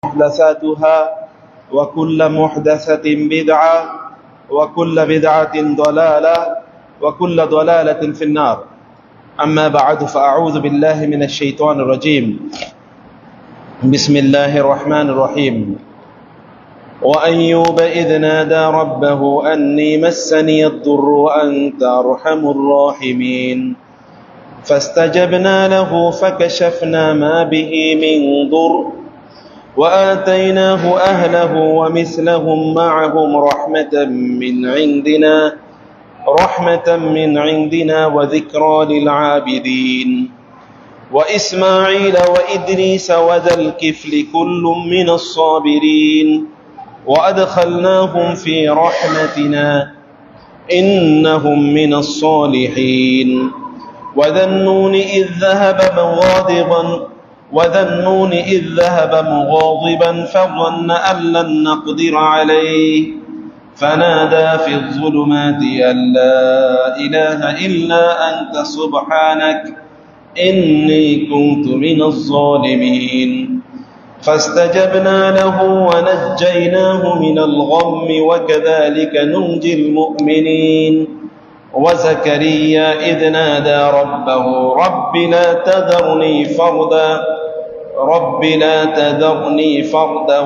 محدثاتها وكل محدثة بدعة وكل بدعة ضلالة وكل ضلالة في النار. أما بعد فأعوذ بالله من الشيطان الرجيم. بسم الله الرحمن الرحيم. وأيوب إذ نادى ربه أني مسني الضر وأنت أرحم الراحمين فاستجبنا له فكشفنا ما به من ضر وآتيناه أهله ومثلهم معهم رحمة من عندنا وذكرى للعابدين وإسماعيل وإدريس وذا الكفل كل من الصابرين وأدخلناهم في رحمتنا إنهم من الصالحين وذا النون إذ ذهب مغاضبا فظن أن لن نقدر عليه فنادى في الظلمات أن لا إله إلا أنت سبحانك إني كنت من الظالمين فاستجبنا له ونجيناه من الغم وكذلك ننجي المؤمنين وزكريا إذ نادى ربه رب لا تذرني فردا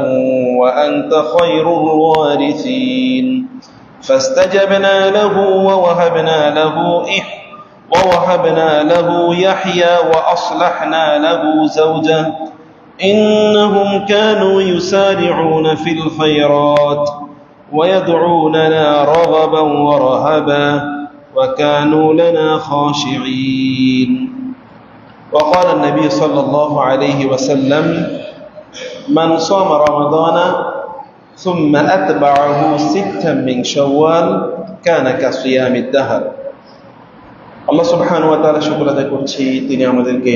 وأنت خير الوارثين فاستجبنا له ووهبنا له يحيى وأصلحنا له زوجه إنهم كانوا يسارعون في الخيرات ويدعوننا رغبا ورهبا وكانوا لنا خاشعين. وقال النبي صلى الله عليه وسلم من صام رمضان ثم أتبعه ستا من شوال كان كصيام الدهر. আল্লাহ সুবহানাহু ওয়া তাআলা শুকর আদায় করছি, তিনি আমাদেরকে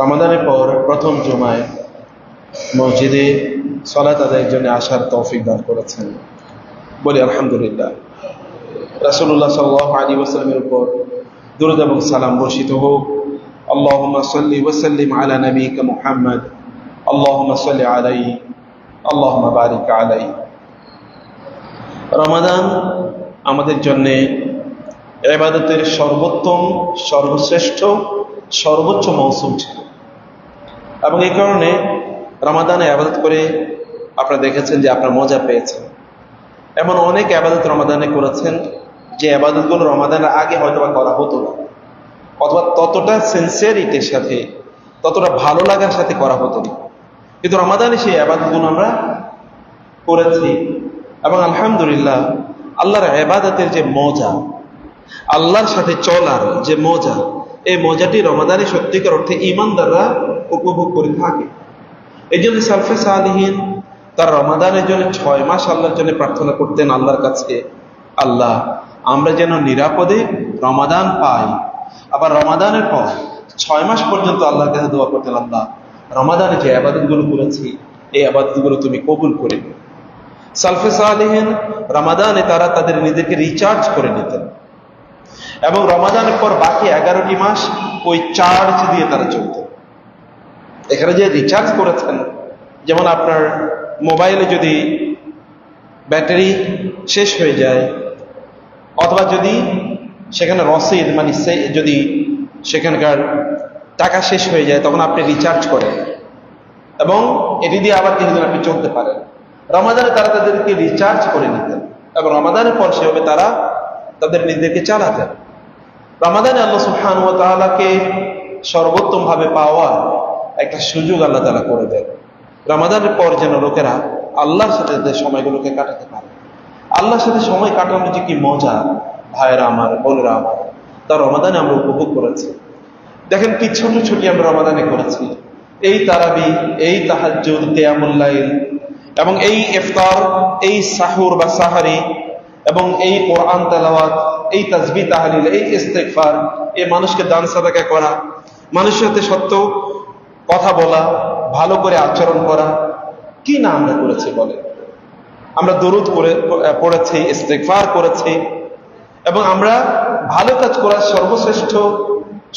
রমাদানের পর প্রথম জুমায় মসজিদে সালাত আদায়ের জন্য আসার তৌফিক দান করেছেন। বলি আলহামদুলিল্লাহ। রাসূলুল্লাহ সাল্লাল্লাহু আলাইহি ওয়াসাল্লামের উপর দুরূদ এবং সালাম বর্ষিত হোক। আল্লাহুম্মা সাল্লি ওয়া সাল্লিম আলা নাবিয়িকা মুহাম্মদ, আল্লাহুম্মা সাল্লি আলাইহি, আল্লাহুম্মা বারিক আলাইহি। রমাদান আমাদের জন্য ইবাদতের সর্বোত্তম, সর্বশ্রেষ্ঠ, সর্বোচ্চ মৌসুম ছিল এবং এই কারণে রমাদানে ইবাদত করে আপনারা দেখেছেন যে আপনারা মজা পেয়েছেন। এমন অনেক ইবাদত রমাদানে করেছেন যে ইবাদতগুলো রমাদানের আগে হয়তো বা করা হতো না, অথবা ততটা সিনসিয়ারিটির সাথে, ততটা ভালো লাগার সাথে করা হতো না, কিন্তু রমাদানে সেই ইবাদতগুলো আমরা করেছি এবং আলহামদুলিল্লাহ আল্লাহর ইবাদতের যে মজা, আল্লাহর সাথে চলার যে মজা, এই মজাটি রমাদানে সত্যিকার অর্থে ঈমানদাররা উপভোগ করে থাকে। এই জন্য সালফে সালিহিন তার রমাদানের জন্য 6 মাস আল্লাহর জন্য প্রার্থনা করতেন আল্লাহর কাছে, আল্লাহ আমরা যেন নিরাপদে রমাদান পাই। আবার রমাদানের পর 6 মাস পর্যন্ত আল্লাহর কাছে দোয়া করতেন, আল্লাহ রমাদানে যে ইবাদতগুলো করেছি এই ইবাদতগুলো তুমি কবুল করে নিও। সালফে সালিহিন রমাদানে তারা তাদের নিজেকে রিচার্জ করে নিতেন এবং রমাদানের পর বাকি 11টি মাস ওই চার্জ দিয়ে তারা চলতেন। এখানে যে রিচার্জ করেছেন, যেমন আপনার মোবাইলে যদি ব্যাটারি শেষ হয়ে যায় অথবা যদি সেখানে রসিদ মানে যদি সেখানকার টাকা শেষ হয়ে যায় তখন আপনি রিচার্জ করেন এবং এটি দিয়ে আবার কিছুদিন আপনি চলতে পারেন। রমাদানে তারা তাদেরকে রিচার্জ করে নিতেন এবং রমাদানের পর সেভাবে তারা তাদের নিজেদেরকে চালাতেন। রমাদানে আল্লাহ সুবহানাহু ওয়া তাআলাকে সর্বোত্তম ভাবে পাওয়ার একটা সুযোগ আল্লাহ তাআলা করে দেন। রমাদানের পর যেন লোকেরা আল্লাহর সাথে তাদের সময়গুলোকে কাটাতে পারে। আল্লাহর সাথে সময় কাটানো যে কি মজা, ভাইয়েরা আমার, বোনেরা আমার, তা রমাদানে আমরা উপভোগ করেছি। দেখেন কি ছোট ছোট আমরা রমাদানে করেছি, এই তারাবি, এই তাহাজ্জুদ, কিয়ামুল লাইল এবং এই ইফতার, এই সাহুর বা সাহারি এবং এই কোরআন তেলাওয়াত, এই তাসবিহ তাহলিল, এই ইস্তেগফার, এই মানুষকে দান সাদাকা করা, মানুষের সাথে সত্য কথা বলা, ভালো করে আচরণ করা, কি না আমরা করেছি বলে। আমরা দরুদ পড়েছি, ইস্তেগফার করেছি এবং আমরা ভালো কাজ করার সর্বশ্রেষ্ঠ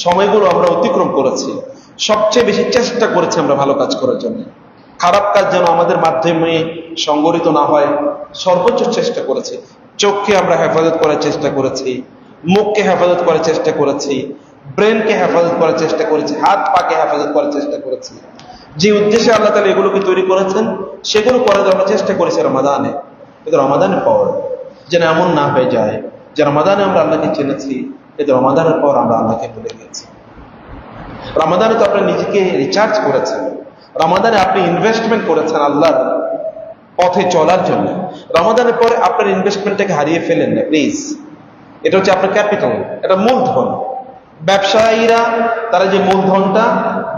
সময়গুলো আমরা অতিক্রম করেছি। সবচেয়ে বেশি চেষ্টা করেছি আমরা ভালো কাজ করার জন্য। খারাপ কাজ যেন আমাদের মাধ্যমে সংগঠিত না হয় সর্বোচ্চ চেষ্টা করেছি। চোখকে আমরা হেফাজত করার চেষ্টা করেছি, মুখকে হেফাজত করার চেষ্টা করেছি, ব্রেনকে হেফাজত করার চেষ্টা করেছি, হাত পাকে হেফাজত করার চেষ্টা করেছি। যে উদ্দেশ্যে আল্লাহ তাআলা এগুলোকে তৈরি করেছেন সেগুলো করার আমরা চেষ্টা করেছি রমাদানে। কিন্তু রমাদানের পর যেন এমন না হয়ে যায় যে রমাদানে আমরা আল্লাহকে চিনেছি, কিন্তু রমাদানের পর আমরা আল্লাহকে ভুলে গেছি। রমাদানে তো আপনি নিজেকে রিচার্জ করেছেন, রমাদানে আপনি ইনভেস্টমেন্ট করেছেন আল্লাহর পথে চলার জন্য। রমাদানের পরে আপনার ইনভেস্টমেন্টটাকে হারিয়ে ফেলেন না প্লিজ। এটা হচ্ছে আপনার ক্যাপিটাল, এটা মূলধন। ব্যবসায়ীরা তারা যে মূলধনটা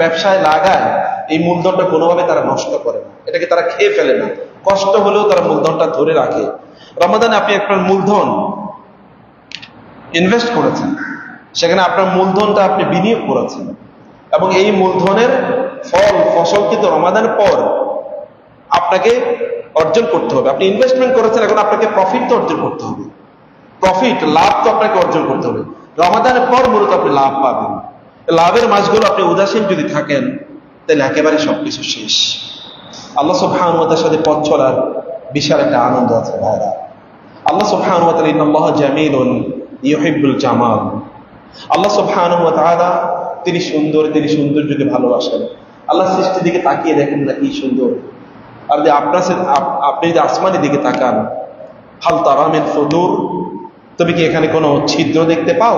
ব্যবসায় লাগায়, এই মূলধনটা কোনোভাবে তারা নষ্ট করে না, এটাকে তারা খেয়ে ফেলে না, কষ্ট হলেও তারা মূলধনটা ধরে রাখে। রমাদানে আপনি আপনার মূলধন ইনভেস্ট করেছেন, সেখানে আপনার মূলধনটা আপনি বিনিয়োগ করেছেন, এবং এই মূলধনের ফসল কিন্তু রমাদানের পর আপনাকে অর্জন করতে হবে। আপনি ইনভেস্টমেন্ট করেছেন, এখন আপনাকে প্রফিট তো অর্জন করতে হবে, প্রফিট লাভ তো আপনাকে অর্জন করতে হবে। রমাদানের পর মূলত আপনি লাভ পাবেন। লাভের মাসগুলো আপনি উদাসীন যদি থাকেন তাহলে একেবারে সবকিছু শেষ। আল্লাহ সুবহানাহু ওয়া তাআলার সাথে পথ চলার বিশাল একটা আনন্দ আছে ভাইরা। আল্লাহ সুবহানাহু ওয়া তাআলা ইন্নাল্লাহা জামিলুন ইউহিব্বুল জামাল। আল্লাহ সুবহানাহু ওয়া তাআলা তিনি সুন্দর, তিনি সৌন্দর্যকে ভালোবাসেন। আল্লাহ সৃষ্টির দিকে তাকিয়ে দেখেন না কি সুন্দর। আর যদি আপনি যদি আসমানের দিকে তাকান, হাল তারা মিন ফুতুর, তুমি কি এখানে কোনো ছিদ্র দেখতে পাও?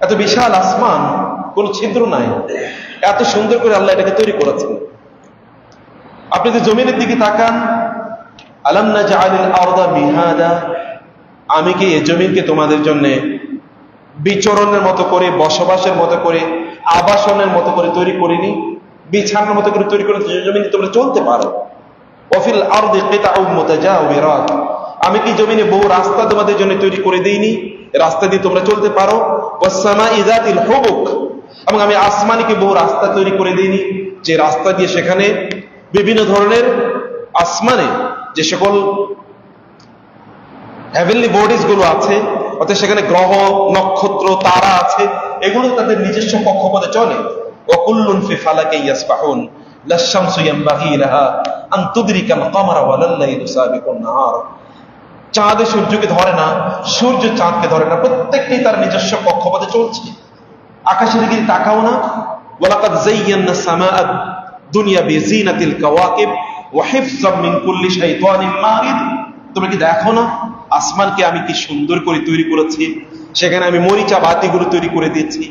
এত বিশাল আসমান, কোনো ছিদ্র নাই, এত সুন্দর করে আল্লাহ এটাকে তৈরি করেছেন। আপনি যদি জমিনের দিকে তাকান, আলাম নাজআলিল আরদা মিহাদা, আমি কি এই জমিনকে তোমাদের জন্য বিচরণের মতো করে, বসবাসের মতো করে, আবাসনের মতো করে তৈরি করিনি? বিছানার মতো করে তৈরি করে জমিনে তোমরা চলতে পারো। ওয়াফিল আরদি কিতাউম মুতাজাওয়িরাত, আমি কি জমিনে বহু রাস্তা তোমাদের জন্য তৈরি করে দিইনি? রাস্তা দিয়ে তোমরা চলতে পারো। ওয়াস সামাই যাতিল হুবুক, এবং আমি আসমানিকে বহু রাস্তা তৈরি করে দিইনি, যে রাস্তা দিয়ে সেখানে বিভিন্ন ধরনের আসমানে যে সকল হেভেনলি বডিজ গুলো আছে, অর্থাৎ সেখানে গ্রহ, নক্ষত্র, তারা আছে, এগুলো তাদের নিজস্ব কক্ষপথে চলে। ওয়াকুল্লুন ফি ফালাকি ইয়াসবাহুন লা শামসু ইয়ানবাগি লাহা আন তুদরিকাল কমারা ওয়ালাল লাইলু সাবিকুন নাহার। চাঁদ সূর্যকে ধরে না, সূর্য চাঁদকে ধরে না, প্রত্যেকটি তার নিজস্ব কক্ষপথে চলছে। আকাশের দিকে তাকাও না, ওয়ালাকাদ যায়্যানা সামাআদ দুনিয়া বিজিনাতিল কাওয়াকিব ওয়া হিফযাম মিন কুল্লি শাইতানিন মারিদ। তুমি কি দেখো না আসমানকে আমি কি সুন্দর করে তৈরি করেছি? সেখানে আমি মরিচা বাতিগুলো তৈরি করে দিয়েছি,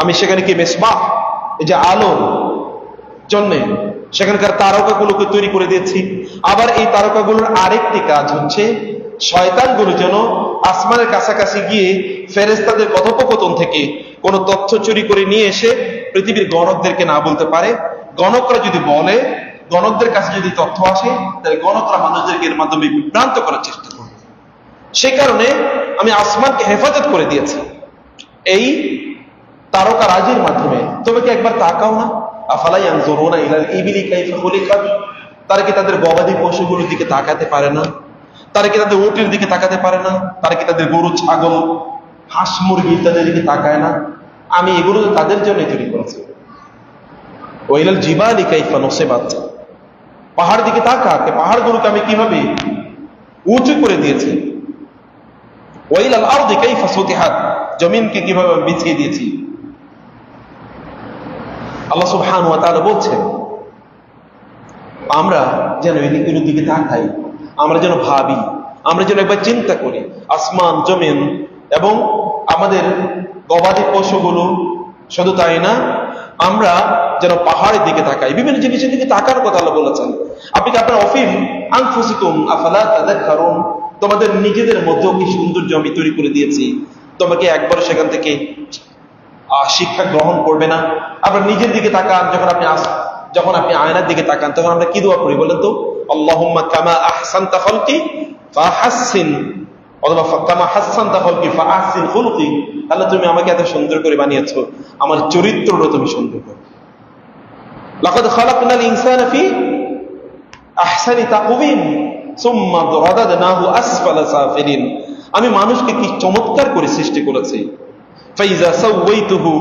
আমি সেখানে কি মিসবাহ, এই যে আলোর জন্য সেখানকার তারকাগুলোকে তৈরি করে দিয়েছি। আবার এই তারকাগুলোর আরেকটি কাজ হচ্ছে শয়তানগুলো যেন আসমানের কাছাকাছি গিয়ে ফেরেশতাদের কথোপকথন থেকে কোনো তথ্য চুরি করে নিয়ে এসে পৃথিবীর গণকদেরকে না বলতে পারে। গণকরা যদি বলে, গণকদের কাছে যদি তথ্য আসে, তাহলে গণকরা মানুষদেরকে এর মাধ্যমে বিভ্রান্ত করার চেষ্টা করবে। সেই কারণে আমি আসমানকে হেফাজত করে দিয়েছি এই তারকা রাজির মাধ্যমে। তবে কি একবার তাকাও না, আফালা ইয়ানজুরুনা ইলাল ইবিলি কাইফা খুলিকাত, তারা কি তাদের গবাদি পশুগুলোর দিকে তাকাতে পারে না? তারা কি তাদের উটের দিকে তাকাতে পারে না? তারা কি তাদের গরু, ছাগল, হাঁস, মুরগি ইত্যাদির দিকে তাকায় না? আমি এগুলো তাদের জন্য তৈরি করেছি। ওয়াইলাল জিবালি কাইফা নুসিবাত, পাহাড় দিকে তাকা, পাহাড়গুলোকে আমি কিভাবে উঁচু করে দিয়েছি। ওয়াইলাল আরদি কাইফা সুতিহাত, জমিনকে কিভাবে বিছিয়ে দিয়েছি। আল্লাহ সুবহানাহু ওয়া তাআলা বলছেন আমরা যেন এর দিকে তাকাই, আমরা যেন ভাবি, আমরা যেন একবার চিন্তা করি আসমান, জমিন এবং আমাদের গবাদি পশুগুলো। শুধু তাই না, আমরা যেন পাহাড়ের দিকে তাকাই, বিভিন্ন জিনিসের দিকে তাকার কথা আল্লাহ বলেছেন। আপনি কি আপনার অফিম আনফুসিকুম আফালা তাযাক্কারুন, তোমাদের নিজেদের মধ্যেও কি সৌন্দর্য আমি তৈরি করে দিয়েছি, তোমাকে একবার সেখান থেকে শিক্ষা গ্রহণ করবে না? আপনার নিজের দিকে তাকান, যখন আপনি আয়নার দিকে তাকান তখন আমরা কি দোয়া করি বলেন তো? আল্লাহুম্মা কামা আহসানতা খালকি ফাহাসসিন, অথবা কামা হাসসানতা খালকি ফাআহসিন খুলুকি, আল্লাহ তুমি আমাকে এত সুন্দর করে বানিয়েছো, আমার চরিত্রটা তুমি সুন্দর করো। লাকাদ খালাকনাল ইনসানা ফি আহসানি তাকওয়িম সুম্মা রাদাদনাহু আসফালা সাফিলিন, আমি মানুষকে কি চমৎকার করে সৃষ্টি করেছি। ফাইজা সাওয়াইতুহু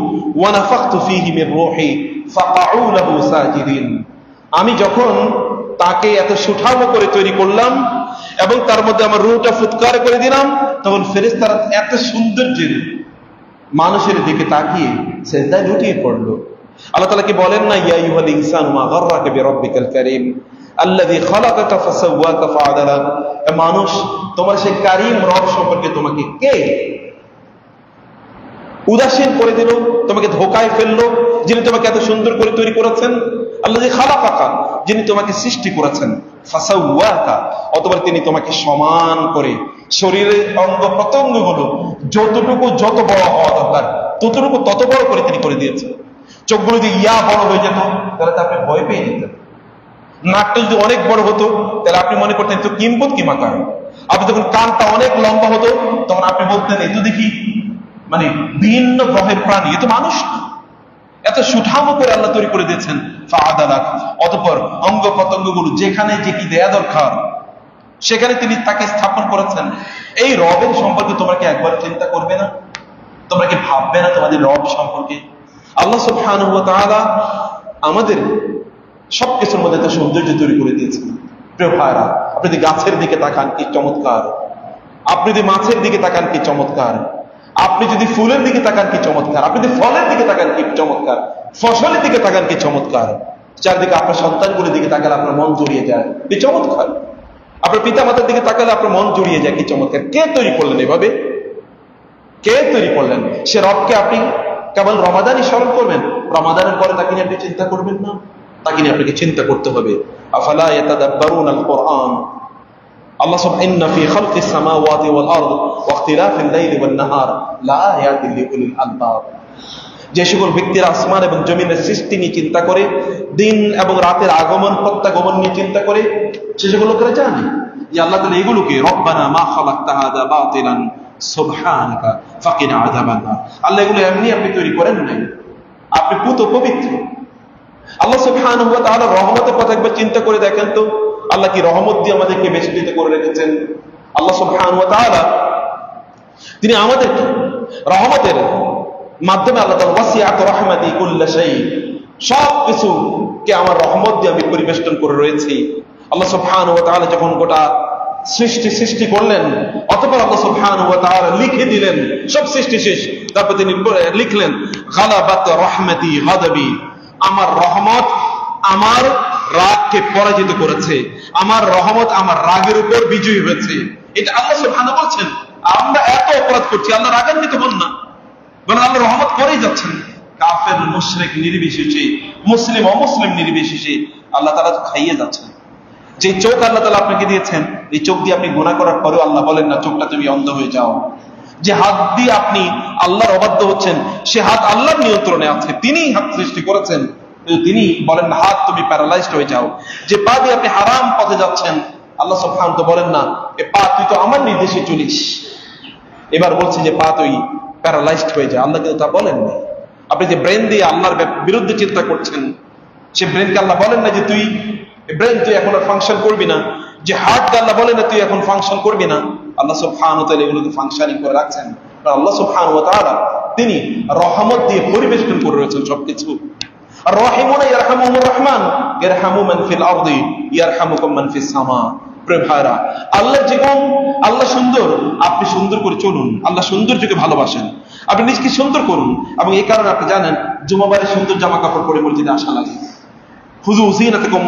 ওয়া নাফাখতু ফীহি মির রূহি ফাকাউ লাহু সাজিদিন, আমি যখন তাকে এত সুঠামো করে তৈরি করলাম এবং তার মধ্যে আমার রূহটা ফুৎকার করে দিলাম, তখন ফেরেশতারা এত সৌন্দর্যের মানুষের দিকে তাকিয়ে সিজদায় লুটিয়ে পড়লো। আল্লাহ তাআলা কি বলেন না, ইয়া আইয়ুহাল ইনসানু মা গাররাকা বিরাব্বিকাল কারীম আল্লাযী খালাকাকা ফাসাওয়াকা ফাআদালাক। মানুষ, তোমার সেই কারীম রব সম্পর্কে তোমাকে কে উদাসীন করে দিল, তোমাকে ধোকায় ফেললো? যিনি তোমাকে এত সুন্দর করে তৈরি করেছেন, আল্লাযী খালাকাকা, যিনি তোমাকে সৃষ্টি করেছেন, ফাসাওয়াকা, অথবা তিনি তোমাকে সমান করে শরীরের অঙ্গ প্রত্যঙ্গগুলো যতটুকু যত বড় হওয়া দরকার ততটুকু তত বড় করে তিনি করে দিয়েছেন। চোখগুলো যদি ইয়া বড় হয়ে যেত তাহলে তো আপনি ভয় পেয়ে যেতেন। নাকটা যদি অনেক বড় হতো তাহলে আপনি মনে করতেন তো কিম্পত কি মাকার। আপনি যখন কানটা অনেক লম্বা হতো তখন আপনি বলতেন এই তো দেখি মানে ভিন্ন গ্রহের প্রাণী, এ তো মানুষ না। এত সুঠামো করে আল্লাহ তৈরি করে দিয়েছেন। ফাআদালাক, অতঃপর অঙ্গ প্রত্যঙ্গগুলো যেখানে যে কি দেয়া দরকার সেখানে তিনি তাকে স্থাপন করেছেন। এই রবের সম্পর্কে তোমরা কি একবার চিন্তা করবে না? তোমরা কি ভাববে না তোমাদের রব সম্পর্কে? আল্লাহ সুবহানাহু ওয়া তাআলা আমাদের সবকিছুর মধ্যে একটা সৌন্দর্য তৈরি করে দিয়েছেন। প্রিয় ভাইরা, আপনি যদি গাছের দিকে তাকান কি চমৎকার, আপনি যদি মাছের দিকে তাকান কি চমৎকার, আপনি যদি ফুলের দিকে তাকান কি চমৎকার, আপনি যদি ফলের দিকে তাকান কি চমৎকার, ফসলের দিকে তাকান কি চমৎকার, চারদিকে আপনার সন্তানগুলোর দিকে তাকালে আপনার মন জড়িয়ে যায়, কি চমৎকার। আপনার পিতা মাতার দিকে তাকালে আপনার মন জড়িয়ে যায়, কি চমৎকার। কে তৈরি করলেন এভাবে? কে তৈরি করলেন? সে রবকে আপনি কেবল রমাদানই স্মরণ করবেন, রমাদানের পরে তাকে নিয়ে আপনি চিন্তা করবেন না? তাকে নিয়ে আপনাকে চিন্তা করতে হবে। আফালা ইয়াতাদাব্বারুনাল কুরআন, আল্লাহ সুবহানাহু ইন্না ফি খালকিস সামাওয়াতি ওয়াল আরদ ওয়া ইখতিলাফিল লাইলি ওয়ান নাহার লাআয়াতিন লিউলিল আলবাব। যে সকল ব্যক্তিরা আসমান এবং জমিনের সৃষ্টি নিয়ে চিন্তা করে, দিন এবং রাতের আগমন প্রত্যাগমন নিয়ে চিন্তা করে, সে সকল লোকেরা জানে যে আল্লাহ তাআলা এগুলোকে রব্বানা মা খালাকতা হাযা বাতিলান সুবহানাকা ফাকিনা আযাবান নার, আল্লাহ এগুলো এমনি আপনি তৈরি করেন নাই, আপনি পুত পবিত্র। আল্লাহ সুবহানাহু ওয়া তাআলা রহমতের কথা একবার চিন্তা করে দেখেন তো, আল্লাহ কি রহমত দিয়ে আমাদেরকে বেষ্টিত করে রেখেছেন। আল্লাহ সুবহানাহু ওয়া তাআলা তিনি আমাদেরকে রহমতের মাধ্যমে আল্লাহ তাআলা ওয়াসিআত রাহমাতি কুল্লা শাই, সব কিছুকে আমার রহমত দিয়ে আমি পরিবেষ্টন করে রয়েছি। আল্লাহ সুবহানাহু ওয়া তাআলা যখন গোটা সৃষ্টি করলেন, অতঃপর আল্লাহ সুবহানাহু ওয়া তাআলা লিখে দিলেন সব সৃষ্টি শেষ, তারপর তিনি লিখলেন গালাবাত রাহমাতি গাদাবি, আমার রহমত আমার রাগকে পরাজিত করেছে, আমার রহমত আমার রাগের উপর বিজয়ী হয়েছে। এটা আল্লাহ সুবহানাহু বলছেন। আমরা এত অপরাধ করছি, আল্লাহ রাগান্বিত হন না, বলেন আল্লাহ রহমত করেই যাচ্ছেন। কাফের মুশরিক নির্বিশেষে, মুসলিম অমুসলিম নির্বিশেষে আল্লাহ তাআলা তো খাইয়ে যাচ্ছেন। যে চোখ আল্লাহ তাআলা আপনাকে দিয়েছেন, এই চোখ দিয়ে আপনি গুনাহ করার পরেও আল্লাহ বলেন না চোখটা তুমি অন্ধ হয়ে যাও। যে হাত দিয়ে আপনি আল্লাহর অবাধ্য হচ্ছেন, সে হাত আল্লাহর নিয়ন্ত্রণে আছে, তিনিই হাত সৃষ্টি করেছেন, তিনি বলেন না হাত তুমি প্যারালাইজড হয়ে যাও। যে পা দিয়ে আপনি হারাম পথে যাচ্ছেন, আল্লাহ সুবহানাহু তো বলেন না এ পা তুই তো আমার নির্দেশে চলিস, এবার বলছে যে পা তুই প্যারালাইজড হয়ে যায়। আল্লাহ কিন্তু তা বলেন না। আপনি যে ব্রেন দিয়ে আল্লাহর বিরুদ্ধে চিন্তা করছেন, সে ব্রেনকে আল্লাহ বলেন না যে তুই ব্রেন তুই এখন আর ফাংশন করবি না। যে হার্ট আল্লাহ বলেন না তুই এখন ফাংশন করবি না। আল্লাহ সুবহানাহু ওয়া তাআলা এগুলোকে ফাংশনিং করে রাখছেন। আল্লাহ সুবহানাহু ওয়া তাআলা তিনি রহমত দিয়ে পরিবেষ্টন করে রয়েছেন সবকিছু। আর রাহিমুনা ইয়ারহামুহুর রহমান ইয়ারহামু মান ফিল আরদি ইয়ারহামুকুম মান ফিস সামা। প্রিয় ভাইরা, আল্লাহ জীবন, আল্লাহ সুন্দর, আপনি সুন্দর করে চলুন। আল্লাহ সৌন্দর্যকে ভালোবাসেন, আপনি নিজকে সুন্দর করুন। এবং এই কারণে আপনি জানেন জুমাবারে সুন্দর জামা কাপড় পরে মসজিদে আসা লাগে। খুযু যিনাতাকুম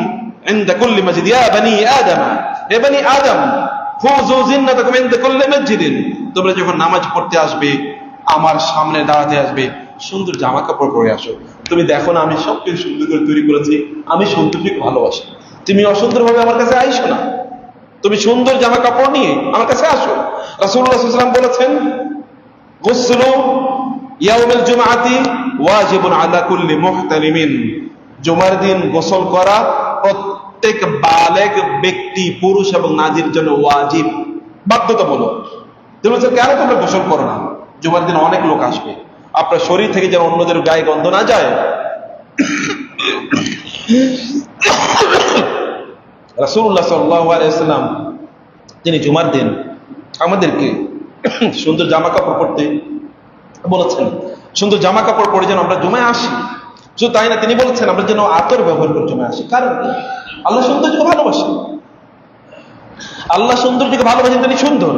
ইনদা কুল্লি মাসজিদ ইয়া বানি আদম, হে বনি আদম খুযু যিনাতাকুম ইনদা কুল্লি মাসজিদিন, তোমরা যখন নামাজ পড়তে আসবে, আমার সামনে দাঁড়াতে আসবে, সুন্দর জামা কাপড় পরে আসো। তুমি দেখো না আমি সবকিছু সুন্দর করে তৈরি করেছি, আমি সৌন্দর্যকে ভালোবাসি। তুমি অসুন্দর ভাবে আমার কাছে আইসো না, তুমি সুন্দর জামা কাপড় নিয়ে আমার কাছে আসো। রাসূলুল্লাহ সাল্লাল্লাহু আলাইহি ওয়াসাল্লাম বলেছেন গুসলু ইয়াউমুল জুমআতি ওয়াজিবুন আলা কুল্লি মুহতালিমিন, জুমার দিন গোসল করা প্রত্যেক বালেগ ব্যক্তি, পুরুষ এবং নারীর জন্য ওয়াজিব, বাধ্যতামূলক। তুমি বলছো কেন তোমরা গোসল করো না? জুমার দিন অনেক লোক আসবে, আপনার শরীর থেকে যেন অন্যদের গায়ে গন্ধ না যায়। রাসূলুল্লাহ সাল্লাল্লাহু আলাইহি ওয়াসাল্লাম তিনি জুমার দিন আমাদেরকে সুন্দর জামা কাপড় পরতে বলেছেন। সুন্দর জামা কাপড় পরে যেন আমরা জুমায় আসি। শুধু তাই না, তিনি বলেছেন আমরা যেন আতর ব্যবহার করে জমে আসি। কারণ আল্লাহ সৌন্দর্যকে ভালোবাসেন, আল্লাহ সৌন্দর্যকে ভালোবাসেন, তিনি সুন্দর।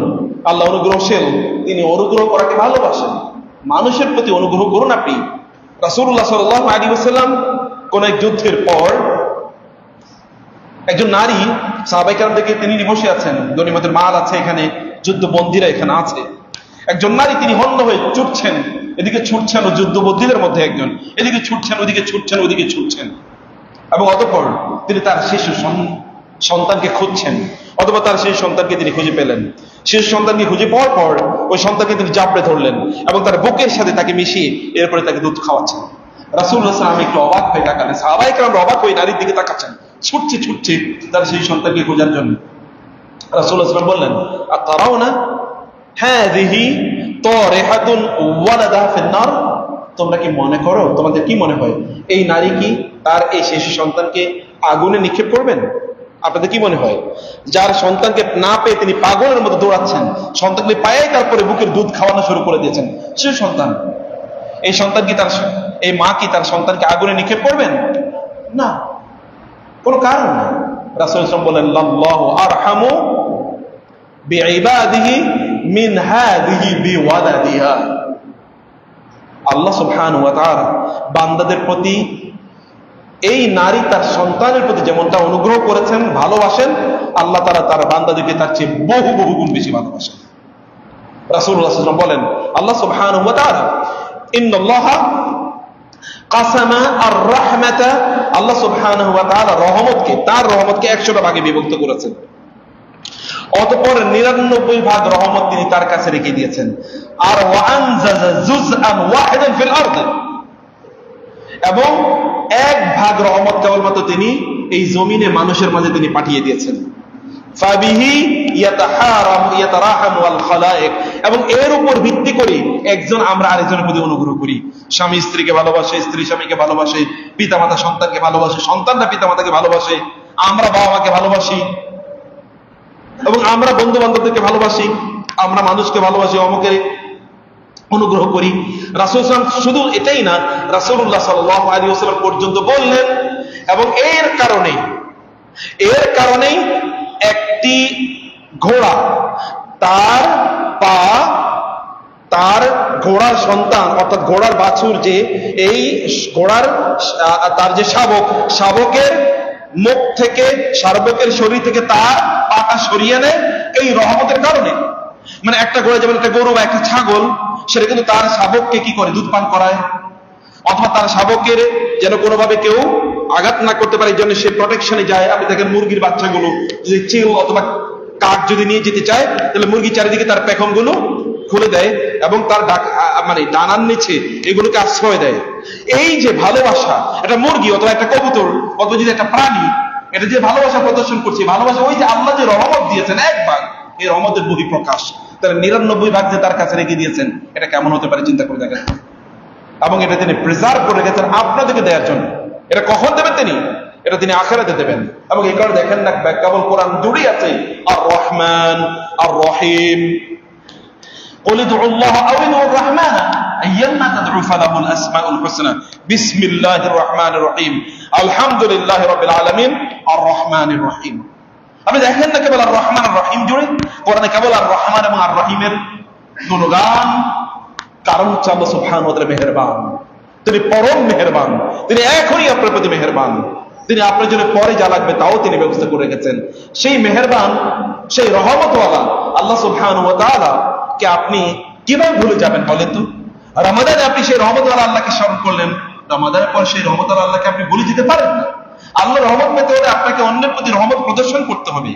আল্লাহ অনুগ্রহশীল, তিনি অনুগ্রহ করাকে ভালোবাসেন। মানুষের প্রতি অনুগ্রহ করুন আপনি। রাসূলুল্লাহ সাল্লাল্লাহু আলাইহি ওয়াসাল্লাম কোন এক যুদ্ধের পর একজন নারী সাহাবায়ে কেরাম থেকে, তিনি বসে আছেন, গনিমতের মাল আছে এখানে, যুদ্ধবন্দীরা এখানে আছে। একজন নারী তিনি হন্য হয়ে ছুটছেন, এদিকে ছুটছেন, ও যুদ্ধবন্দীদের মধ্যে একজন, এদিকে ছুটছেন, ওদিকে ছুটছেন, ওদিকে ছুটছেন, এবং অতঃপর তিনি তার শিশু সন্তানকে খুঁজছেন, অথবা তার সেই সন্তানকে তিনি খুঁজে পেলেন। শিশু সন্তানকে খুঁজে পাওয়ার পর ওই সন্তানকে তিনি জাপড়ে ধরলেন এবং তার বুকের সাথে তাকে মিশিয়ে এরপরে তাকে দুধ খাওয়াচ্ছেন। রাসূলুল্লাহ সাল্লাল্লাহু আলাইহি ওয়াসাল্লাম একটু অবাক হয়ে তাকালেন, সাহাবায়ে কেরাম অবাক হয়ে নারীর দিকে তাকাচ্ছেন, ছুটছে তার সেই সন্তানকে খোঁজার জন্য। রাসূলুল্লাহ সাল্লাল্লাহু আলাইহি ওয়াসাল্লাম বললেন, আতারাউনা হাযিহি তারিহাতুন ওয়ালাদাহা ফিন-নার, তোমরা কি মনে করো, তোমাদের কি মনে হয় এই নারী কি তার এই শিশু সন্তানকে আগুনে নিক্ষেপ করবেন? আপনাদের কি মনে হয়? যার সন্তানকে না পেয়ে তিনি পাগলের মতো দৌড়াচ্ছেন, সন্তানকে পায়ে তারপরে বুকের দুধ খাওয়ানো শুরু করে দিয়েছেন, শিশু সন্তান, এই সন্তান কি তার, এই মা কি তার সন্তানকে আগুনে নিক্ষেপ করবেন? না, কোনো কারণ নেই। রাসূলুল্লাহ সাল্লাল্লাহু আলাইহি ওয়াসাল্লাম বলেন, আল্লাহু আরহামু বিইবাদিহি মিন হাযিহি বিওয়ালাদিহা। আল্লাহ সুবহানাহু ওয়া তাআলা বান্দাদের প্রতি, এই নারী তার সন্তানের প্রতি যেমনটা অনুগ্রহ করেছেন, ভালোবাসেন, আল্লাহ তাআলা তার বান্দাদেরকে তার চেয়ে বহু বহু গুণ বেশি ভালোবাসেন। রাসূলুল্লাহ সাল্লাল্লাহু আলাইহি ওয়াসাল্লাম বলেন, আল্লাহ সুবহানাহু ওয়া তাআলা ইন্নাল্লাহা কাসামা আর-রাহমাতা, আল্লাহ সুবহানাহু ওয়া তাআলা রহমতকে, তার রহমতকে 100টা ভাগে বিভক্ত করেছেন, অতঃপর 99 ভাগ রহমত তিনি তার কাছে রেখে দিয়েছেন। আর ওয়ানজাজা জুজআন ওয়াহিদান ফিল আরদ, এবং এক ভাগ রহমত কেবলমাত্র তিনি এই জমিনে মানুষের মাঝে তিনি পাঠিয়ে দিয়েছেন। ফাবিহি ইয়াতারাহামু আল খালায়েক, এবং এর উপর ভিত্তি করে একজন আমরা আরেকজনের প্রতি অনুগ্রহ করি। স্বামী স্ত্রীকে ভালোবাসে, স্ত্রী স্বামীকে ভালোবাসে, পিতামাতা সন্তানকে ভালোবাসে, সন্তানরা পিতামাতাকে ভালোবাসে, আমরা বাবা মাকে ভালোবাসি, এবং আমরা বন্ধু বান্ধবদেরকে ভালোবাসি, আমরা মানুষকে ভালোবাসি, অমুকের অনুগ্রহ করি। রাসূলুল্লাহ সাল্লাল্লাহু আলাইহি ওয়াসাল্লাম শুধু এটাই না, রাসূলুল্লাহ সাল্লাল্লাহু আলাইহি ওয়াসাল্লাম পর্যন্ত বললেন, এবং এর কারণেই একটি ঘোড়া তার পা, তার ঘোড়ার সন্তান অর্থাৎ ঘোড়ার বাছুর, যে এই ঘোড়ার তার যে শাবকের মুখ থেকে, শাবকের শরীর থেকে তার পাটা সরিয়ে নেয় এই রহমতের কারণে। মানে একটা ঘোড়া যেমন একটা গরু বা একটা ছাগল, সেটা কিন্তু তার শাবককে কি করে, দুধ পান করায়, অথবা তার শাবকের যেন কোনোভাবে কেউ আঘাত না করতে পারে, এই জন্য সে প্রোটেকশনে যায়। আপনি দেখেন মুরগির বাচ্চাগুলো যদি চিল অথবা কাক যদি নিয়ে যেতে চায়, তাহলে মুরগির চারিদিকে তার পেখমগুলো খুলে দেয় এবং তার মানে ডানার নিচে এগুলোকে আশ্রয় দেয়। এই যে ভালোবাসা, একটা মুরগি অথবা একটা কবুতর অথবা যদি একটা প্রাণী, এটা যে ভালোবাসা প্রদর্শন করছে, ভালোবাসা ওই যে আল্লাহ যে রহমত দিয়েছেন এক ভাগ, এই রহমতের বহিঃপ্রকাশ, তাহলে 99 ভাগ যে তার কাছে রেখে দিয়েছেন, এটা কেমন হতে পারে চিন্তা করে দেখেন। এবং এটা তিনি প্রিজার্ভ করে রেখেছেন আপনাদেরকে দেওয়ার জন্য। এটা কখন দেবেন তিনি? এটা তিনি আখিরাতে দেবেন। এবং এই কারণে দেখেন না, কেবল কোরআন জুড়েই আছে আর রহমান আর রহিম, قل ادعوا الله او ادعوا الرحمن ايما تدعوا فله الاسماء الحسنى بسم الله الرحمن الرحيم الحمد لله رب العالمين الرحمن الرحيم। আপনি দেখেন না কেবল আর রহমান আর রহিম জুড়ে কোরআনে কেবল আর রহমান এবং আর রহিমের গুণগান। কারণ হচ্ছে আল্লাহ সুবহানাহু ওয়া তাআলা মেহেরবান, তিনি পরম মেহেরবান, তিনি এখনই আপনার প্রতি মেহেরবান, তিনি আপনার জন্য পরে যা লাগবে তাও তিনি ব্যবস্থা করে রেখেছেন। সেই মেহেরবান, সেই রহমতওয়ালা আল্লাহ সুবহানাহু ওয়া তাআলা কে আপনি কিভাবে ভুলে যাবেন বলেন তো? রমাদানে আপনি সেই রহমতওয়ালা আল্লাহকে স্মরণ করলেন, রমাদানের পর সেই রহমতওয়ালা আল্লাহকে আপনি ভুলে যেতে পারেন না। আল্লাহর রহমত পেতে হলে আপনাকে অন্যের প্রতি রহমত প্রদর্শন করতে হবে,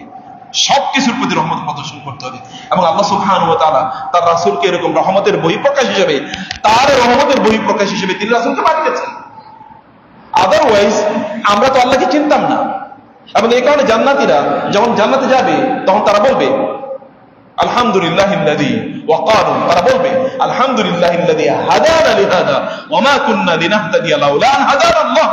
সবকিছুর প্রতি রহমত প্রদর্শন করতে হবে। এবং আল্লাহ সুবহানাহু ওয়া তাআলা তার রাসূলকে এরকম রহমতের বহিঃপ্রকাশ হিসেবে, তার রহমতের বহিঃপ্রকাশ হিসেবে তিনি রাসূলকে পাঠিয়েছেন। আদারওয়াইজ আমরা তো আল্লাহকে চিনতাম না। এবং এই কারণে জান্নাতীরা যখন জান্নাতে যাবে তখন তারা বলবে আলহামদুলিল্লাহিল্লাযী ওয়া ক্বালু, তারা বলবে আলহামদুলিল্লাহিল্লাযী হাদানা লিহাদা ওয়া মা কুন্না লিনাহতাদিয়া লাউলা আন হাদানা আল্লাহ।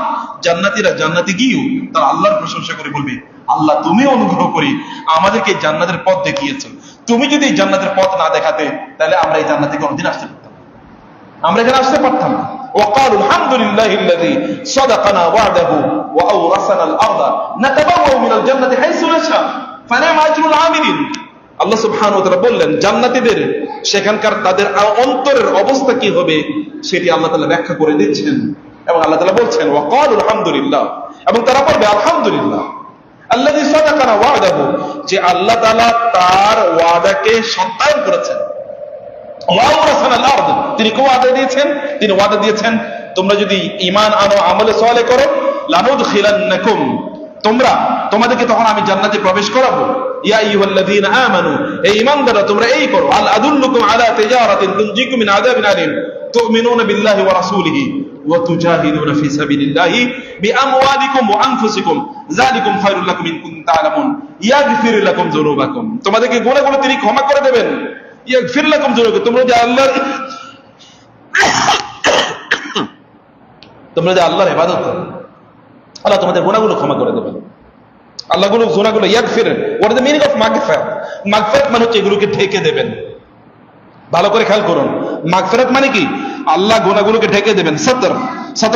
জান্নাতীরা জান্নাতে গিয়েও তারা আল্লাহর প্রশংসা করে বলবে, আল্লাহ তুমি অনুগ্রহ করে আমাদেরকে জান্নাতের পথ দেখিয়েছো, তুমি যদি এই জান্নাতের পথ না দেখাতে তাহলে আমরা এই জান্নাতে কোনোদিন আসতে পারতাম না, আমরা এখানে আসতে পারতাম না। وقالوا الحمد لله الذي صدقنا وعده وأورثنا الأرض نتبوأ من الجنة حيث نشاء فنعم أجر العاملين। আল্লাহ সুবহানাহু ওয়া তাআলা বললেন জান্নাতীদের সেখানকার তাদের অন্তরের অবস্থা কি হবে সেটি আল্লাহ তাআলা ব্যাখ্যা করে দিচ্ছেন, এবং আল্লাহ তাআলা বলছেন ওয়াকালুল হামদুলিল্লাহ, এবং তারা বলবে আলহামদুলিল্লাহ আল্লাযী সাদাকানা ওয়া'দাহু, যে আল্লাহ তাআলা তার ওয়াদাকে সত্যায়ন করেছেন। ওয়াওরাসানাল আরদ, তিনি কি ওয়াদা দিয়েছেন? তিনি ওয়াদা দিয়েছেন তোমরা যদি ঈমান আনো, আমলে সালেহ করো, লানুদখিলান্নাকুম, তোমাদেরকে তখন আমি জান্নাতে প্রবেশ করাবো। ইয়া আইয়ুহাল্লাযীনা আমানু, এই ঈমানদাররা তোমরা এই করো, আল আদুল্লুকুম আলা তিজারাতিন তুনজিকুম মিন আযাবিন আলীম তু'মিনুনা বিল্লাহি ওয়া রাসূলিহি ওয়া তুজাহিদুনা ফি সাবিলিল্লাহি বিআমওয়ালিকুম ওয়া আনফুসিকুম যালিকুম খায়রুল লাকুম ইন কুনতুম তা'লামুন ইয়াগফির লাকুম যুনুবাকুম, তোমাদেরকে গুনাহগুলো তিনি ক্ষমা করে দেবেন। ইয়াগফির লাকুম যুনুবাকুম, তোমরা যে আল্লাহর ইবাদত করো, আল্লাহ তোমাদের গুনাহগুলো ক্ষমা করে দেবেন। আল্লাহগুলো গুনাহগুলো ইয়াগফির, what is the meaning of মাগফিরাত? মাগফিরাত মানে হচ্ছে এগুলোকে ঢেকে দেবেন। ভালো করে খেয়াল করুন, মাগফিরাত মানে কি? আল্লাহ গুনাহগুলোকে ঢেকে দেবেন। সতর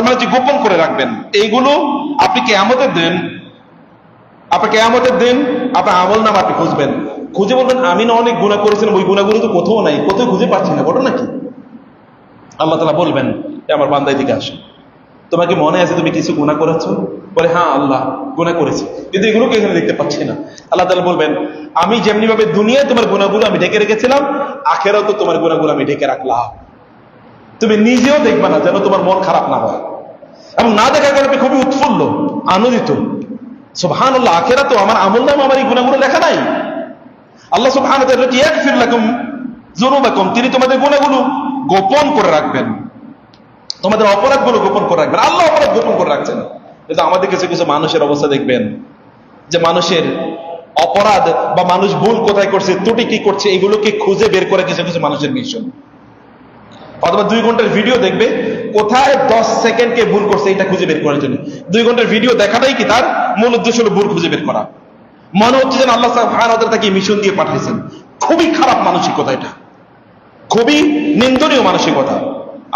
মানে হচ্ছে গোপন করে রাখবেন। এইগুলো আপনি কিয়ামতের দিন আপনার আমলনামা আপনি খুঁজবেন, খুঁজে বলবেন আমি না অনেক গুনাহ করেছিলাম, ওই গুনাহগুলো তো কোথাও নাই, কোথাও খুঁজে পাচ্ছি না, ঘটনা কি? আল্লাহ তাআলা বলবেন আমার বান্দা এদিকে আসো, তোমাকে মনে আছে তুমি কিছু গুনাহ করেছো? বলে হ্যাঁ আল্লাহ গুনাহ করেছি, কিন্তু এগুলোকে এখানে দেখতে পাচ্ছি না। আল্লাহ তাআলা বলবেন আমি যেমনি ভাবে দুনিয়ায় তোমার গুনাহগুলো আমি ঢেকে রেখেছিলাম, আখিরাতেও তোমার গুনাহগুলো আমি ঢেকে রাখলাম। তুমি নিজেও দেখবে না, যেন তোমার মন খারাপ না হয়, এবং না দেখার কারণে খুবই উৎফুল্ল আনন্দিত। সুবহানাল্লাহ, আখিরাতেও আমার আমলনামা আমার এই গুনাহগুলো লেখা নাই। আল্লাহ সুবহানাহু ওয়া তাআলা ইয়াগফির লাকুম যুনুবাকুম, তিনি তোমাদের গুনাহগুলো গোপন করে রাখবেন, তোমাদের অপরাধগুলো গোপন করে রাখবেন। আল্লাহ অপরাধ গোপন করে রাখছেন। কিন্তু আমাদের কিছু কিছু মানুষের অবস্থা দেখবেন যে মানুষের অপরাধ বা মানুষ ভুল কোথায় করছে, ত্রুটি কি করছে, এগুলোকে খুঁজে বের করে কিছু কিছু মানুষের মিশন। অথবা 2 ঘন্টার ভিডিও দেখবে, কোথায় 10 সেকেন্ডকে ভুল করছে এটা খুঁজে বের করার জন্য। 2 ঘন্টার ভিডিও দেখাটাই কি তার মূল উদ্দেশ্য হলো ভুল খুঁজে বের করা। মনে হচ্ছে যেন আল্লাহ সুবহানাহু ওয়া তাআলা তাকে মিশন দিয়ে পাঠিয়েছেন। খুবই খারাপ মানসিকতা, এটা খুবই নিন্দনীয় মানসিকতা।